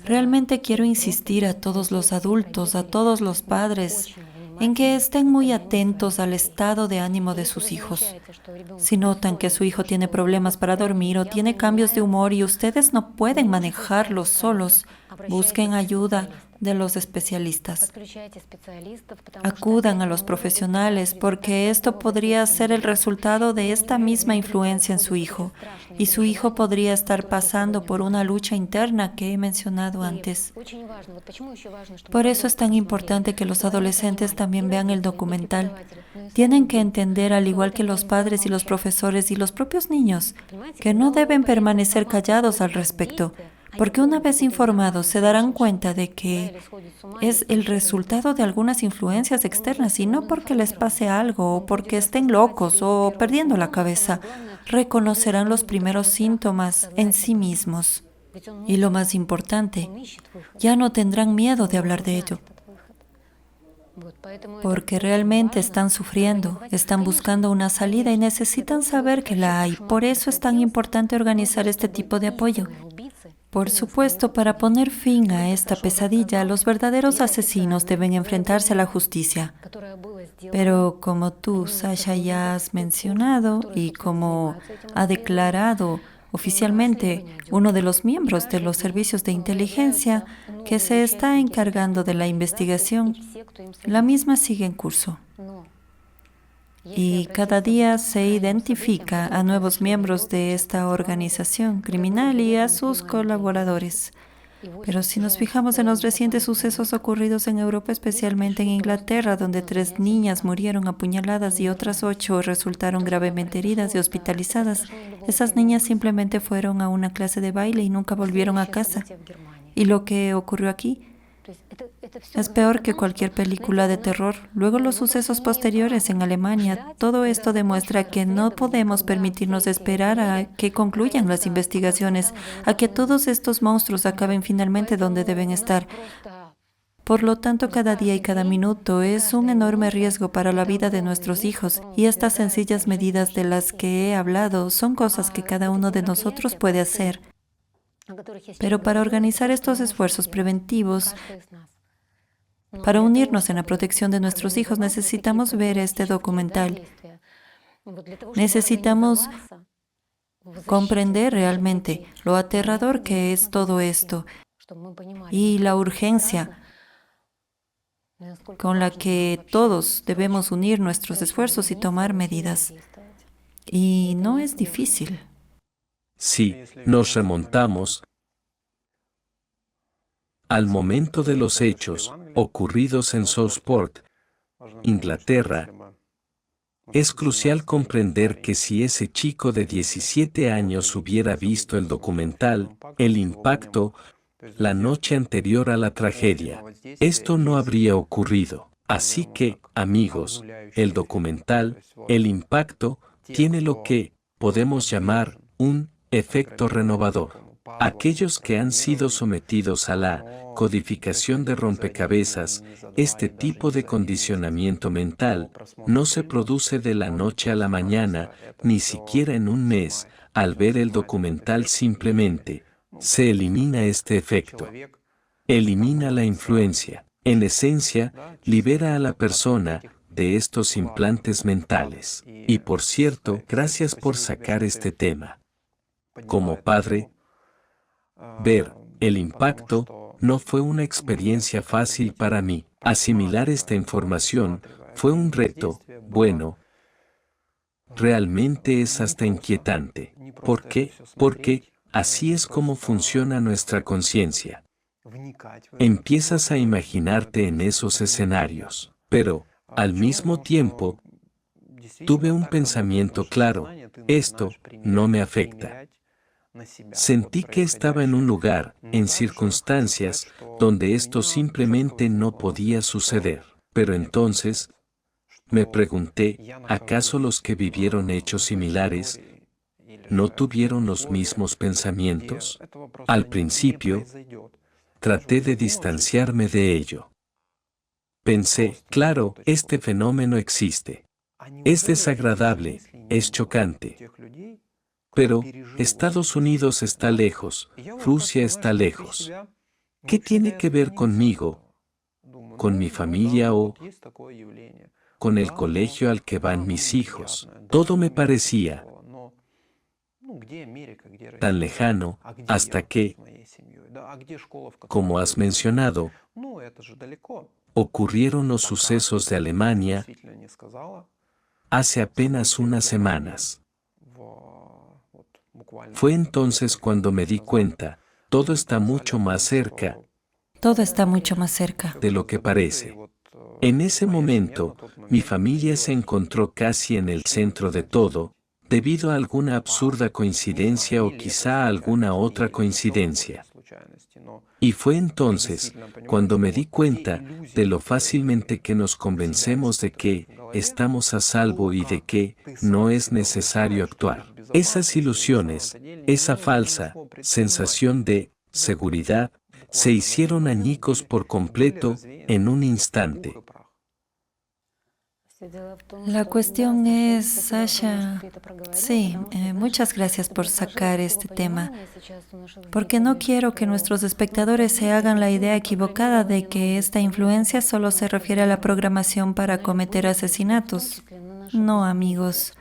Realmente quiero insistir a todos los adultos, a todos los padres, en que estén muy atentos al estado de ánimo de sus hijos. Si notan que su hijo tiene problemas para dormir o tiene cambios de humor y ustedes no pueden manejarlos solos, busquen ayuda de los especialistas. Acudan a los profesionales porque esto podría ser el resultado de esta misma influencia en su hijo y su hijo podría estar pasando por una lucha interna que he mencionado antes. Por eso es tan importante que los adolescentes también vean el documental. Tienen que entender, al igual que los padres y los profesores y los propios niños, que no deben permanecer callados al respecto. Porque una vez informados se darán cuenta de que es el resultado de algunas influencias externas y no porque les pase algo o porque estén locos o perdiendo la cabeza. Reconocerán los primeros síntomas en sí mismos. Y lo más importante, ya no tendrán miedo de hablar de ello. Porque realmente están sufriendo, están buscando una salida y necesitan saber que la hay. Por eso es tan importante organizar este tipo de apoyo. Por supuesto, para poner fin a esta pesadilla, los verdaderos asesinos deben enfrentarse a la justicia. Pero como tú, Sasha, ya has mencionado y como ha declarado oficialmente uno de los miembros de los servicios de inteligencia que se está encargando de la investigación, la misma sigue en curso. Y cada día se identifica a nuevos miembros de esta organización criminal y a sus colaboradores. Pero si nos fijamos en los recientes sucesos ocurridos en Europa, especialmente en Inglaterra, donde 3 niñas murieron apuñaladas y otras 8 resultaron gravemente heridas y hospitalizadas, esas niñas simplemente fueron a una clase de baile y nunca volvieron a casa. Y lo que ocurrió aquí es peor que cualquier película de terror. Luego los sucesos posteriores en Alemania, todo esto demuestra que no podemos permitirnos esperar a que concluyan las investigaciones, a que todos estos monstruos acaben finalmente donde deben estar. Por lo tanto, cada día y cada minuto es un enorme riesgo para la vida de nuestros hijos, y estas sencillas medidas de las que he hablado son cosas que cada uno de nosotros puede hacer. Pero para organizar estos esfuerzos preventivos, para unirnos en la protección de nuestros hijos, necesitamos ver este documental. Necesitamos comprender realmente lo aterrador que es todo esto y la urgencia con la que todos debemos unir nuestros esfuerzos y tomar medidas. Y no es difícil. Si nos remontamos al momento de los hechos ocurridos en Southport, Inglaterra, es crucial comprender que si ese chico de 17 años hubiera visto el documental, el impacto, la noche anterior a la tragedia, esto no habría ocurrido. Así que, amigos, el documental, el impacto, tiene lo que podemos llamar un efecto renovador. Aquellos que han sido sometidos a la codificación de rompecabezas, este tipo de condicionamiento mental no se produce de la noche a la mañana, ni siquiera en un mes. Al ver el documental simplemente se elimina este efecto. Elimina la influencia. En esencia, libera a la persona de estos implantes mentales. Y por cierto, gracias por sacar este tema. Como padre, ver el impacto no fue una experiencia fácil para mí. Asimilar esta información fue un reto. Bueno, realmente es hasta inquietante. ¿Por qué? Porque así es como funciona nuestra conciencia. Empiezas a imaginarte en esos escenarios, pero, al mismo tiempo, tuve un pensamiento claro: esto no me afecta. Sentí que estaba en un lugar, en circunstancias, donde esto simplemente no podía suceder. Pero entonces, me pregunté, ¿acaso los que vivieron hechos similares no tuvieron los mismos pensamientos? Al principio, traté de distanciarme de ello. Pensé, claro, este fenómeno existe. Es desagradable, es chocante. Pero Estados Unidos está lejos, Rusia está lejos. ¿Qué tiene que ver conmigo, con mi familia o con el colegio al que van mis hijos? Todo me parecía tan lejano hasta que, como has mencionado, ocurrieron los sucesos de Alemania hace apenas unas semanas. Fue entonces cuando me di cuenta, todo está mucho más cerca. Todo está mucho más cerca de lo que parece. En ese momento, mi familia se encontró casi en el centro de todo, debido a alguna absurda coincidencia o quizá alguna otra coincidencia. Y fue entonces cuando me di cuenta de lo fácilmente que nos convencemos de que estamos a salvo y de que no es necesario actuar. Esas ilusiones, esa falsa sensación de seguridad, se hicieron añicos por completo en un instante. La cuestión es, Sasha, sí, muchas gracias por sacar este tema, porque no quiero que nuestros espectadores se hagan la idea equivocada de que esta influencia solo se refiere a la programación para cometer asesinatos. No, amigos.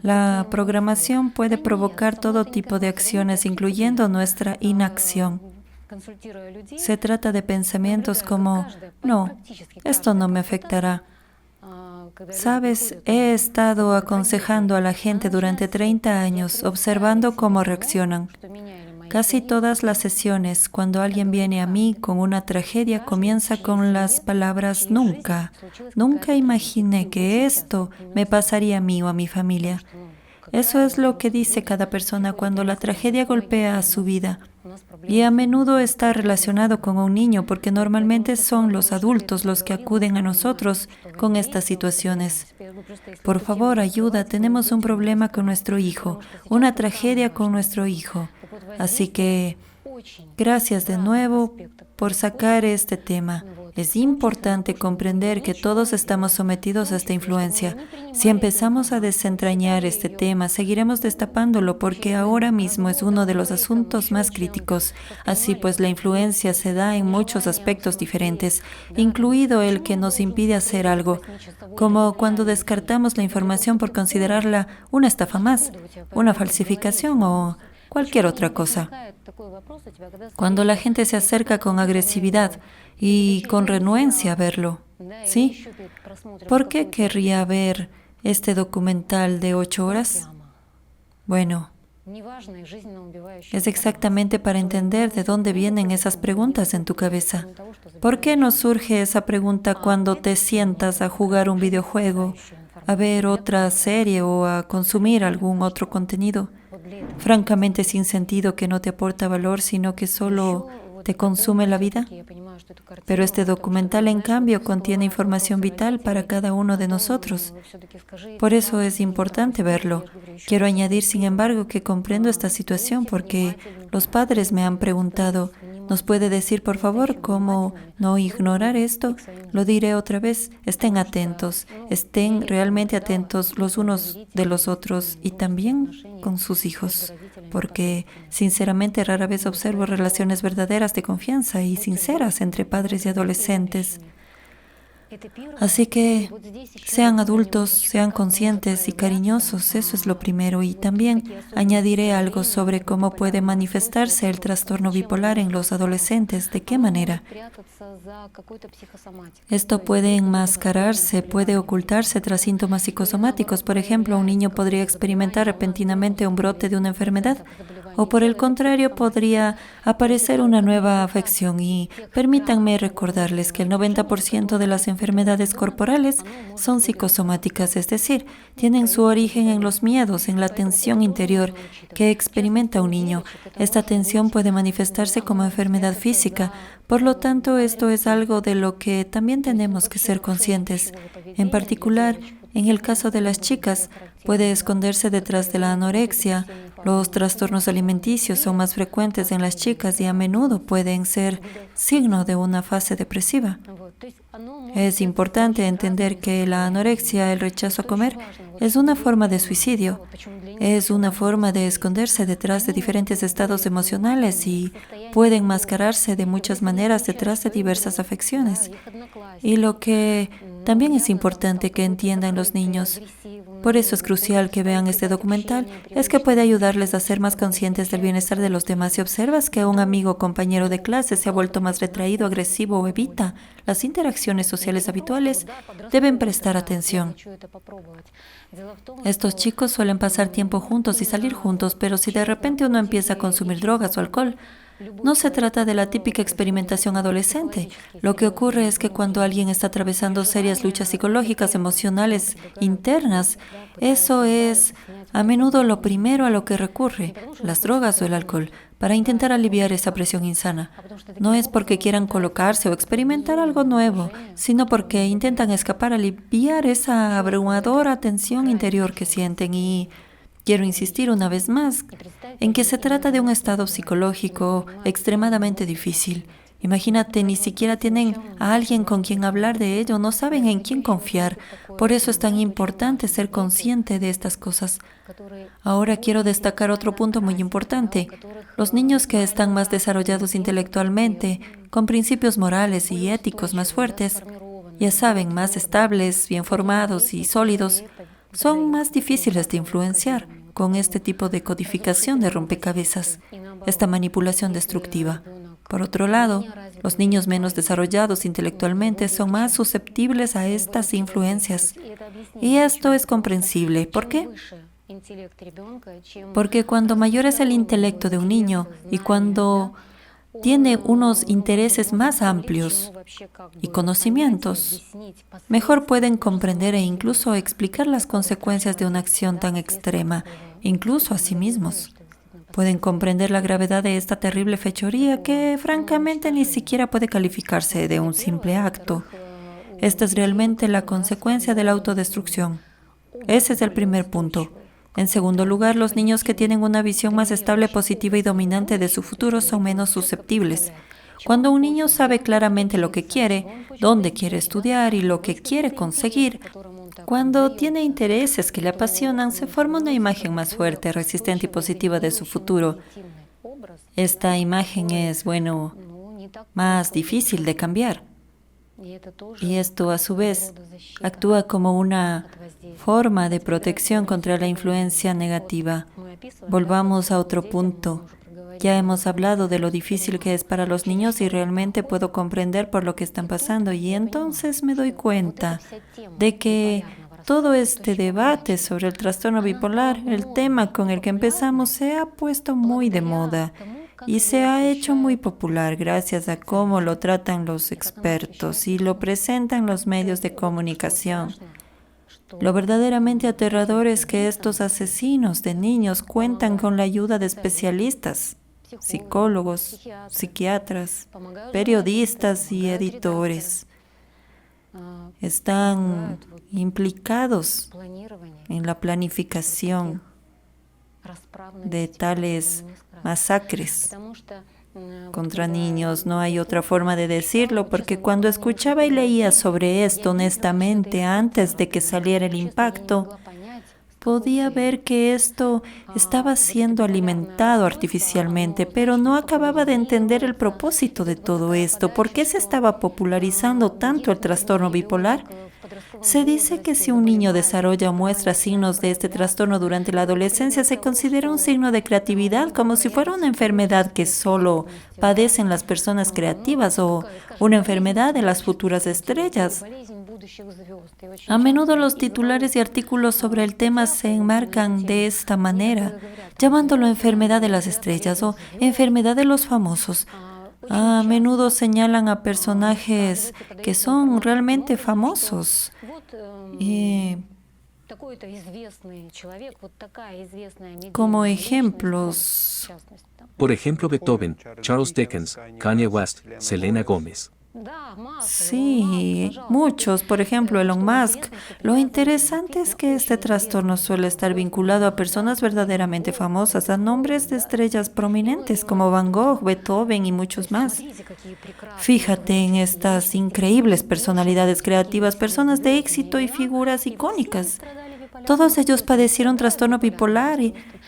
La programación puede provocar todo tipo de acciones, incluyendo nuestra inacción. Se trata de pensamientos como, no, esto no me afectará. Sabes, he estado aconsejando a la gente durante 30 años, observando cómo reaccionan. Casi todas las sesiones, cuando alguien viene a mí con una tragedia, comienza con las palabras nunca. Nunca imaginé que esto me pasaría a mí o a mi familia. Eso es lo que dice cada persona cuando la tragedia golpea a su vida. Y a menudo está relacionado con un niño porque normalmente son los adultos los que acuden a nosotros con estas situaciones. Por favor, ayuda, tenemos un problema con nuestro hijo, una tragedia con nuestro hijo. Así que, gracias de nuevo por sacar este tema. Es importante comprender que todos estamos sometidos a esta influencia. Si empezamos a desentrañar este tema, seguiremos destapándolo porque ahora mismo es uno de los asuntos más críticos. Así pues, la influencia se da en muchos aspectos diferentes, incluido el que nos impide hacer algo, como cuando descartamos la información por considerarla una estafa más, una falsificación o cualquier otra cosa. Cuando la gente se acerca con agresividad y con renuencia a verlo, ¿sí? ¿Por qué querría ver este documental de 8 horas? Bueno, es exactamente para entender de dónde vienen esas preguntas en tu cabeza. ¿Por qué no surge esa pregunta cuando te sientas a jugar un videojuego, a ver otra serie o a consumir algún otro contenido? Francamente sin sentido, que no te aporta valor, sino que solo te consume la vida. Pero este documental, en cambio, contiene información vital para cada uno de nosotros. Por eso es importante verlo. Quiero añadir, sin embargo, que comprendo esta situación porque los padres me han preguntado, ¿nos puede decir, por favor, cómo no ignorar esto? Lo diré otra vez, estén atentos, estén realmente atentos los unos de los otros y también con sus hijos, porque sinceramente rara vez observo relaciones verdaderas de confianza y sinceras entre padres y adolescentes. Así que sean adultos, sean conscientes y cariñosos, eso es lo primero. Y también añadiré algo sobre cómo puede manifestarse el trastorno bipolar en los adolescentes, de qué manera. Esto puede enmascararse, puede ocultarse tras síntomas psicosomáticos. Por ejemplo, un niño podría experimentar repentinamente un brote de una enfermedad, o por el contrario, podría aparecer una nueva afección. Y permítanme recordarles que el 90% de las enfermedades corporales son psicosomáticas, es decir, tienen su origen en los miedos, en la tensión interior que experimenta un niño. Esta tensión puede manifestarse como enfermedad física. Por lo tanto, esto es algo de lo que también tenemos que ser conscientes. En particular, en el caso de las chicas, puede esconderse detrás de la anorexia. Los trastornos alimenticios son más frecuentes en las chicas y a menudo pueden ser signo de una fase depresiva. Es importante entender que la anorexia, el rechazo a comer, es una forma de suicidio. Es una forma de esconderse detrás de diferentes estados emocionales y puede enmascararse de muchas maneras detrás de diversas afecciones. Y lo que también es importante que entiendan los niños, por eso es crucial que vean este documental, es que puede ayudarles a ser más conscientes del bienestar de los demás. Si observas que un amigo o compañero de clase se ha vuelto más retraído, agresivo o evita las interacciones sociales habituales, deben prestar atención. Estos chicos suelen pasar tiempo juntos y salir juntos, pero si de repente uno empieza a consumir drogas o alcohol, no se trata de la típica experimentación adolescente. Lo que ocurre es que cuando alguien está atravesando serias luchas psicológicas, emocionales, internas, eso es a menudo lo primero a lo que recurre, las drogas o el alcohol, para intentar aliviar esa presión insana. No es porque quieran colocarse o experimentar algo nuevo, sino porque intentan escapar, aliviar esa abrumadora tensión interior que sienten. Y quiero insistir una vez más en que se trata de un estado psicológico extremadamente difícil. Imagínate, ni siquiera tienen a alguien con quien hablar de ello, no saben en quién confiar. Por eso es tan importante ser consciente de estas cosas. Ahora quiero destacar otro punto muy importante. Los niños que están más desarrollados intelectualmente, con principios morales y éticos más fuertes, ya saben, más estables, bien formados y sólidos, son más difíciles de influenciar con este tipo de codificación de rompecabezas, esta manipulación destructiva. Por otro lado, los niños menos desarrollados intelectualmente son más susceptibles a estas influencias. Y esto es comprensible. ¿Por qué? Porque cuando mayor es el intelecto de un niño y cuando tiene unos intereses más amplios y conocimientos, mejor pueden comprender e incluso explicar las consecuencias de una acción tan extrema, incluso a sí mismos. Pueden comprender la gravedad de esta terrible fechoría que, francamente, ni siquiera puede calificarse de un simple acto. Esta es realmente la consecuencia de la autodestrucción. Ese es el primer punto. En segundo lugar, los niños que tienen una visión más estable, positiva y dominante de su futuro son menos susceptibles. Cuando un niño sabe claramente lo que quiere, dónde quiere estudiar y lo que quiere conseguir, cuando tiene intereses que le apasionan, se forma una imagen más fuerte, resistente y positiva de su futuro. Esta imagen es, más difícil de cambiar. Y esto, a su vez, actúa como una forma de protección contra la influencia negativa. Volvamos a otro punto. Ya hemos hablado de lo difícil que es para los niños y realmente puedo comprender por lo que están pasando. Y entonces me doy cuenta de que todo este debate sobre el trastorno bipolar, el tema con el que empezamos, se ha puesto muy de moda y se ha hecho muy popular gracias a cómo lo tratan los expertos y lo presentan los medios de comunicación. Lo verdaderamente aterrador es que estos asesinos de niños cuentan con la ayuda de especialistas, psicólogos, psiquiatras, periodistas y editores. Están implicados en la planificación de tales masacres contra niños. No hay otra forma de decirlo, porque cuando escuchaba y leía sobre esto honestamente antes de que saliera el impacto, podía ver que esto estaba siendo alimentado artificialmente, pero no acababa de entender el propósito de todo esto. ¿Por qué se estaba popularizando tanto el trastorno bipolar? Se dice que si un niño desarrolla o muestra signos de este trastorno durante la adolescencia, se considera un signo de creatividad, como si fuera una enfermedad que solo padecen las personas creativas o una enfermedad de las futuras estrellas. A menudo los titulares y artículos sobre el tema se enmarcan de esta manera, llamándolo enfermedad de las estrellas o enfermedad de los famosos. A menudo señalan a personajes que son realmente famosos. Como ejemplos. Por ejemplo, Beethoven, Charles Dickens, Kanye West, Selena Gómez. Sí, muchos, por ejemplo, Elon Musk. Lo interesante es que este trastorno suele estar vinculado a personas verdaderamente famosas, a nombres de estrellas prominentes como Van Gogh, Beethoven y muchos más. Fíjate en estas increíbles personalidades creativas, personas de éxito y figuras icónicas. Todos ellos padecieron trastorno bipolar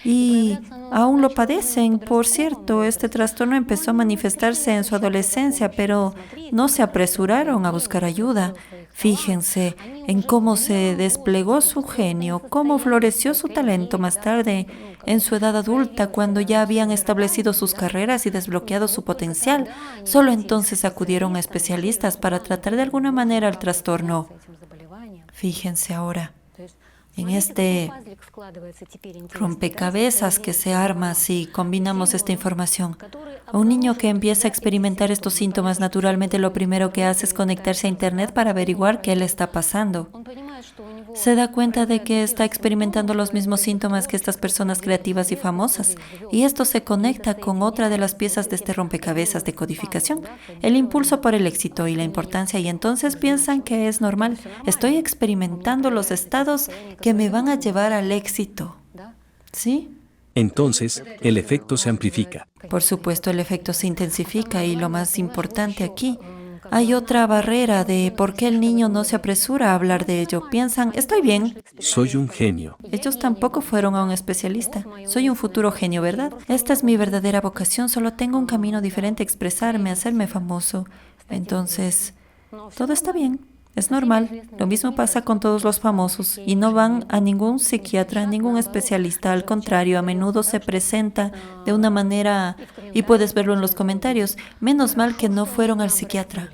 y aún lo padecen. Por cierto, este trastorno empezó a manifestarse en su adolescencia, pero no se apresuraron a buscar ayuda. Fíjense en cómo se desplegó su genio, cómo floreció su talento más tarde, en su edad adulta, cuando ya habían establecido sus carreras y desbloqueado su potencial. Solo entonces acudieron a especialistas para tratar de alguna manera el trastorno. Fíjense ahora en este rompecabezas que se arma si combinamos esta información. A un niño que empieza a experimentar estos síntomas, naturalmente lo primero que hace es conectarse a Internet para averiguar qué le está pasando. Se da cuenta de que está experimentando los mismos síntomas que estas personas creativas y famosas, y esto se conecta con otra de las piezas de este rompecabezas de codificación, el impulso por el éxito y la importancia, y entonces piensan que es normal. Estoy experimentando los estados que me van a llevar al éxito. ¿Sí? Entonces, el efecto se amplifica. Por supuesto, el efecto se intensifica y lo más importante aquí, hay otra barrera de por qué el niño no se apresura a hablar de ello. Piensan, estoy bien. Soy un genio. Ellos tampoco fueron a un especialista. Soy un futuro genio, ¿verdad? Esta es mi verdadera vocación, solo tengo un camino diferente a expresarme, a hacerme famoso. Entonces, todo está bien. Es normal. Lo mismo pasa con todos los famosos y no van a ningún psiquiatra, ningún especialista. Al contrario, a menudo se presenta de una manera, y puedes verlo en los comentarios, menos mal que no fueron al psiquiatra.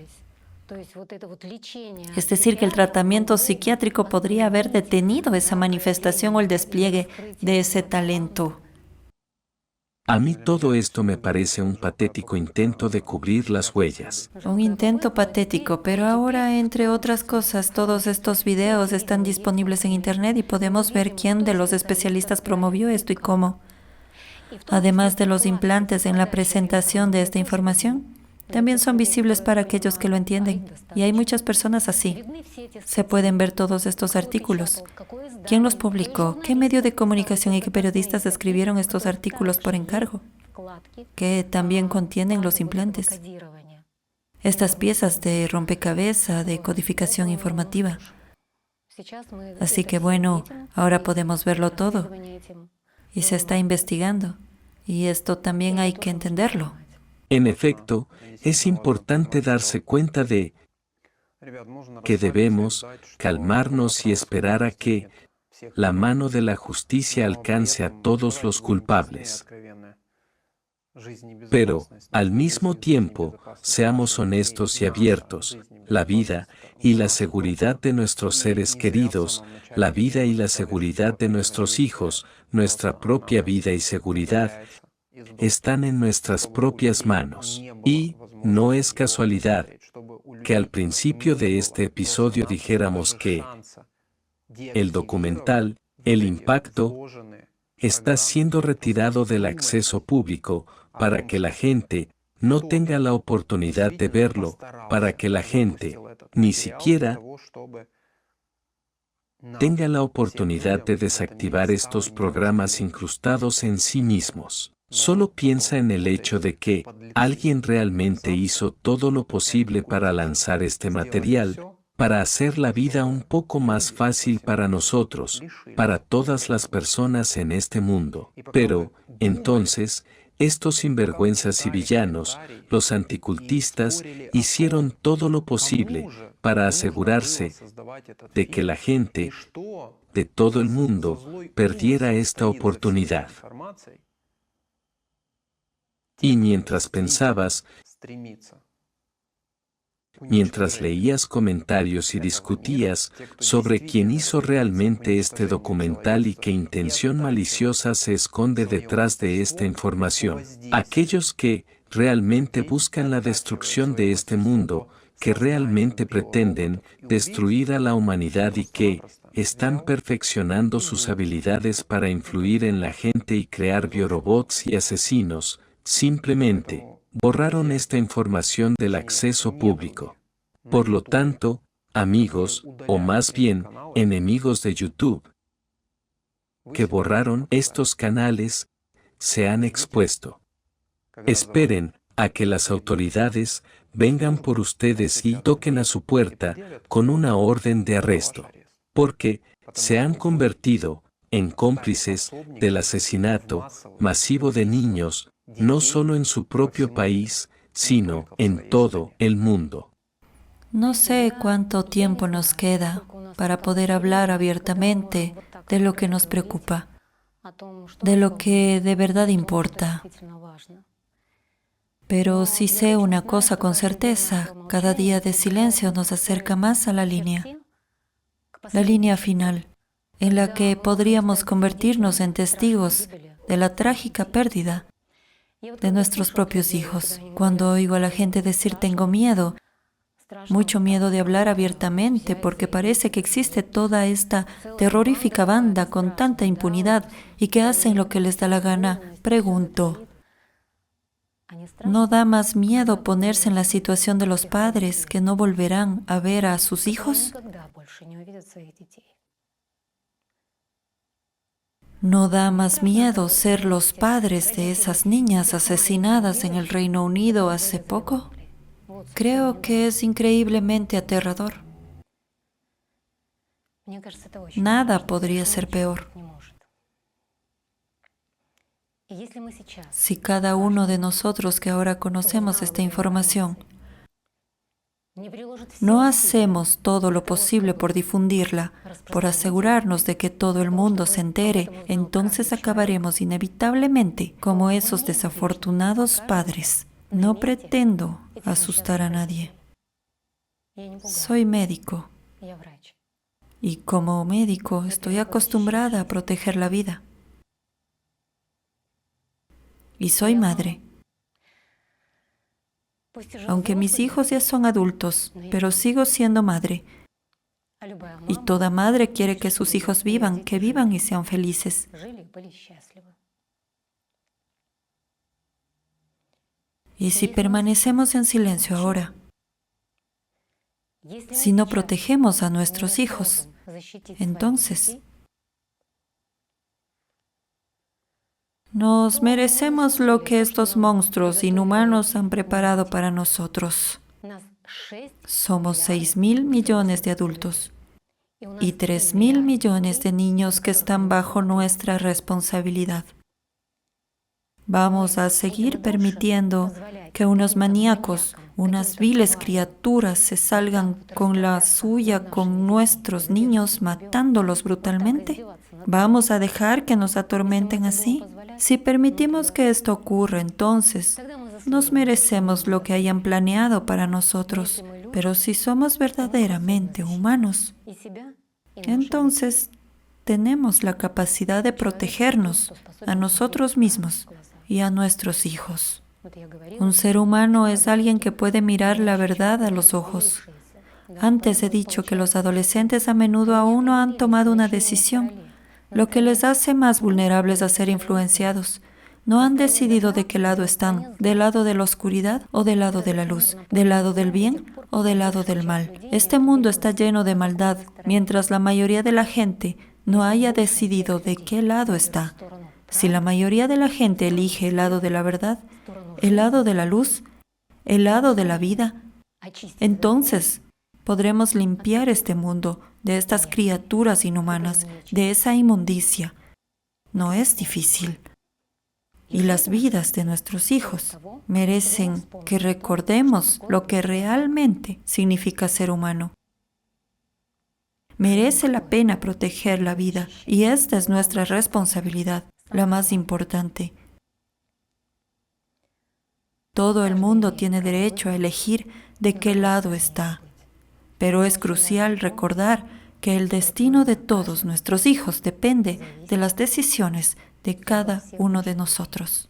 Es decir, que el tratamiento psiquiátrico podría haber detenido esa manifestación o el despliegue de ese talento. A mí todo esto me parece un patético intento de cubrir las huellas. Un intento patético, pero ahora, entre otras cosas, todos estos videos están disponibles en Internet y podemos ver quién de los especialistas promovió esto y cómo. Además de los implantes en la presentación de esta información, también son visibles para aquellos que lo entienden. Y hay muchas personas así. Se pueden ver todos estos artículos. ¿Quién los publicó? ¿Qué medio de comunicación y qué periodistas escribieron estos artículos por encargo? Que también contienen los implantes. Estas piezas de rompecabezas de codificación informativa. Así que bueno, ahora podemos verlo todo. Y se está investigando. Y esto también hay que entenderlo. En efecto, es importante darse cuenta de que debemos calmarnos y esperar a que la mano de la justicia alcance a todos los culpables. Pero, al mismo tiempo, seamos honestos y abiertos. La vida y la seguridad de nuestros seres queridos, la vida y la seguridad de nuestros hijos, nuestra propia vida y seguridad, están en nuestras propias manos. Y no es casualidad que al principio de este episodio dijéramos que el documental, El Impacto, está siendo retirado del acceso público para que la gente no tenga la oportunidad de verlo, para que la gente ni siquiera tenga la oportunidad de desactivar estos programas incrustados en sí mismos. Solo piensa en el hecho de que alguien realmente hizo todo lo posible para lanzar este material, para hacer la vida un poco más fácil para nosotros, para todas las personas en este mundo. Pero, entonces, estos sinvergüenzas y villanos, los anticultistas, hicieron todo lo posible para asegurarse de que la gente de todo el mundo perdiera esta oportunidad. Y mientras pensabas, mientras leías comentarios y discutías sobre quién hizo realmente este documental y qué intención maliciosa se esconde detrás de esta información, aquellos que realmente buscan la destrucción de este mundo, que realmente pretenden destruir a la humanidad y que están perfeccionando sus habilidades para influir en la gente y crear biorobots y asesinos, simplemente borraron esta información del acceso público. Por lo tanto, amigos, o más bien, enemigos de YouTube, que borraron estos canales, se han expuesto. Esperen a que las autoridades vengan por ustedes y toquen a su puerta con una orden de arresto, porque se han convertido en cómplices del asesinato masivo de niños, no solo en su propio país, sino en todo el mundo. No sé cuánto tiempo nos queda para poder hablar abiertamente de lo que nos preocupa, de lo que de verdad importa. Pero sí sé una cosa con certeza, cada día de silencio nos acerca más a la línea final, en la que podríamos convertirnos en testigos de la trágica pérdida de nuestros propios hijos. Cuando oigo a la gente decir tengo miedo, mucho miedo de hablar abiertamente, porque parece que existe toda esta terrorífica banda con tanta impunidad y que hacen lo que les da la gana, pregunto, ¿no da más miedo ponerse en la situación de los padres que no volverán a ver a sus hijos? ¿No da más miedo ser los padres de esas niñas asesinadas en el Reino Unido hace poco? Creo que es increíblemente aterrador. Nada podría ser peor. Si cada uno de nosotros que ahora conocemos esta información no hacemos todo lo posible por difundirla, por asegurarnos de que todo el mundo se entere, entonces acabaremos inevitablemente como esos desafortunados padres. No pretendo asustar a nadie. Soy médico y como médico estoy acostumbrada a proteger la vida. Y soy madre. Aunque mis hijos ya son adultos, pero sigo siendo madre. Y toda madre quiere que sus hijos vivan, que vivan y sean felices. Y si permanecemos en silencio ahora, si no protegemos a nuestros hijos, entonces nos merecemos lo que estos monstruos inhumanos han preparado para nosotros. Somos 6.000 millones de adultos y 3.000 millones de niños que están bajo nuestra responsabilidad. Vamos a seguir permitiendo que unos maníacos, unas viles criaturas se salgan con la suya con nuestros niños, matándolos brutalmente. ¿Vamos a dejar que nos atormenten así? Si permitimos que esto ocurra, entonces nos merecemos lo que hayan planeado para nosotros. Pero si somos verdaderamente humanos, entonces tenemos la capacidad de protegernos a nosotros mismos y a nuestros hijos. Un ser humano es alguien que puede mirar la verdad a los ojos. Antes he dicho que los adolescentes a menudo aún no han tomado una decisión, lo que les hace más vulnerables a ser influenciados. No han decidido de qué lado están, del lado de la oscuridad o del lado de la luz, del lado del bien o del lado del mal. Este mundo está lleno de maldad, mientras la mayoría de la gente no haya decidido de qué lado está. Si la mayoría de la gente elige el lado de la verdad, el lado de la luz, el lado de la vida, entonces podremos limpiar este mundo de estas criaturas inhumanas, de esa inmundicia. No es difícil. Y las vidas de nuestros hijos merecen que recordemos lo que realmente significa ser humano. Merece la pena proteger la vida y esta es nuestra responsabilidad, la más importante. Todo el mundo tiene derecho a elegir de qué lado está, pero es crucial recordar que el destino de todos nuestros hijos depende de las decisiones de cada uno de nosotros.